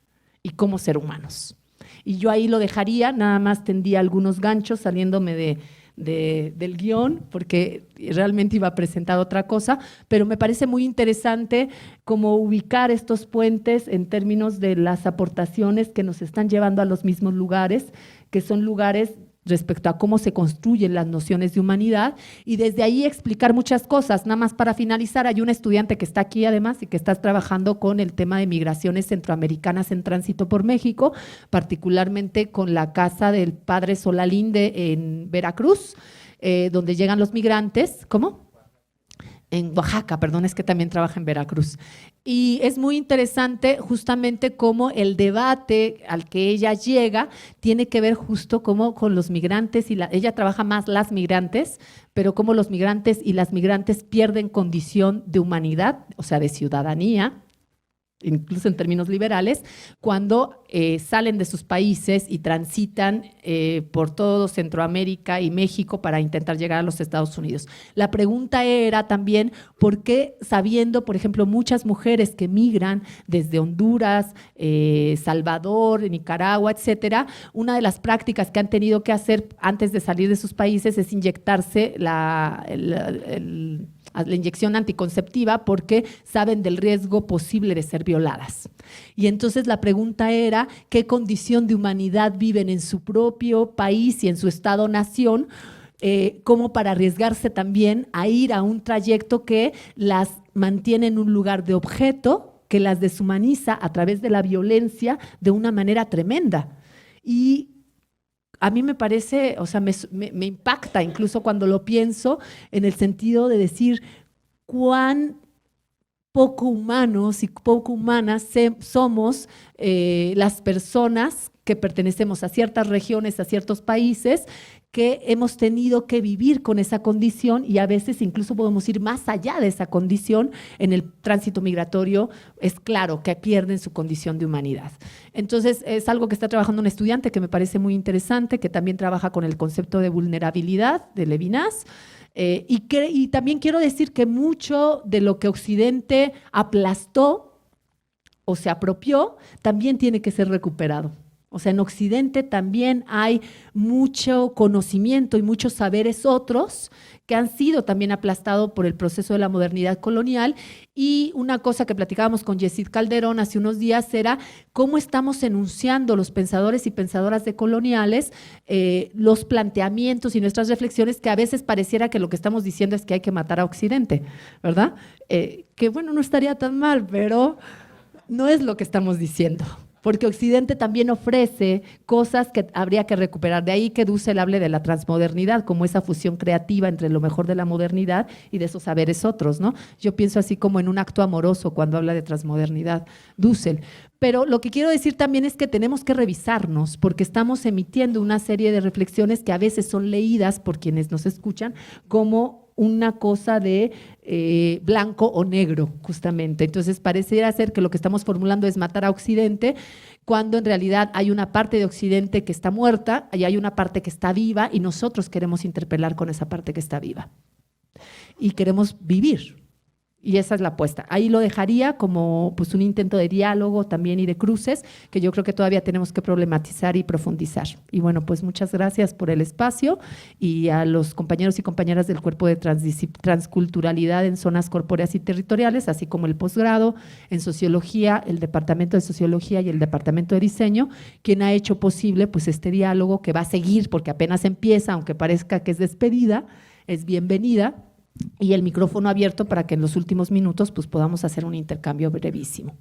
y cómo ser humanos. Y yo ahí lo dejaría, nada más tendría algunos ganchos saliéndome del guión, porque realmente iba a presentar otra cosa, pero me parece muy interesante cómo ubicar estos puentes en términos de las aportaciones que nos están llevando a los mismos lugares, que son lugares respecto a cómo se construyen las nociones de humanidad, y desde ahí explicar muchas cosas. Nada más para finalizar, hay un estudiante que está aquí además y que está trabajando con el tema de migraciones centroamericanas en tránsito por México, particularmente con la casa del padre Solalinde en Veracruz, donde llegan los migrantes. ¿Cómo? En Oaxaca, perdón, es que también trabaja en Veracruz. Y es muy interesante justamente cómo el debate al que ella llega tiene que ver justo como con los migrantes, ella trabaja más las migrantes, pero cómo los migrantes y las migrantes pierden condición de humanidad, o sea, de ciudadanía, incluso en términos liberales, cuando salen de sus países y transitan por todo Centroamérica y México para intentar llegar a los Estados Unidos. La pregunta era también, ¿por qué sabiendo, por ejemplo, muchas mujeres que migran desde Honduras, Salvador, Nicaragua, etcétera, una de las prácticas que han tenido que hacer antes de salir de sus países es inyectarse la inyección anticonceptiva porque saben del riesgo posible de ser violadas? Y entonces la pregunta era, ¿qué condición de humanidad viven en su propio país y en su estado-nación como para arriesgarse también a ir a un trayecto que las mantiene en un lugar de objeto, que las deshumaniza a través de la violencia de una manera tremenda? Y a mí me parece, o sea, me impacta incluso cuando lo pienso, en el sentido de decir cuán poco humanos y poco humanas somos las personas que pertenecemos a ciertas regiones, a ciertos países, que hemos tenido que vivir con esa condición, y a veces incluso podemos ir más allá de esa condición. En el tránsito migratorio es claro que pierden su condición de humanidad. Entonces es algo que está trabajando un estudiante que me parece muy interesante, que también trabaja con el concepto de vulnerabilidad de Levinas. Y también quiero decir que mucho de lo que Occidente aplastó o se apropió también tiene que ser recuperado. O sea, en Occidente también hay mucho conocimiento y muchos saberes otros que han sido también aplastados por el proceso de la modernidad colonial. Y una cosa que platicábamos con Yesid Calderón hace unos días era cómo estamos enunciando los pensadores y pensadoras decoloniales los planteamientos y nuestras reflexiones, que a veces pareciera que lo que estamos diciendo es que hay que matar a Occidente, ¿verdad? Que bueno, no estaría tan mal, pero no es lo que estamos diciendo. Porque Occidente también ofrece cosas que habría que recuperar. De ahí que Dussel hable de la transmodernidad, como esa fusión creativa entre lo mejor de la modernidad y de esos saberes otros, ¿no? Yo pienso así como en un acto amoroso cuando habla de transmodernidad, Dussel. Pero lo que quiero decir también es que tenemos que revisarnos, porque estamos emitiendo una serie de reflexiones que a veces son leídas por quienes nos escuchan como una cosa de blanco o negro, justamente. Entonces pareciera ser que lo que estamos formulando es matar a Occidente, cuando en realidad hay una parte de Occidente que está muerta y hay una parte que está viva, y nosotros queremos interpelar con esa parte que está viva. Y queremos vivir. Y esa es la apuesta. Ahí lo dejaría como pues, un intento de diálogo también y de cruces, que yo creo que todavía tenemos que problematizar y profundizar. Y bueno, pues muchas gracias por el espacio, y a los compañeros y compañeras del Cuerpo de Transculturalidad en Zonas Corpóreas y Territoriales, así como el posgrado en Sociología, el Departamento de Sociología y el Departamento de Diseño, quien ha hecho posible pues, este diálogo que va a seguir, porque apenas empieza, aunque parezca que es despedida, es bienvenida. Y el micrófono abierto para que en los últimos minutos pues, podamos hacer un intercambio brevísimo.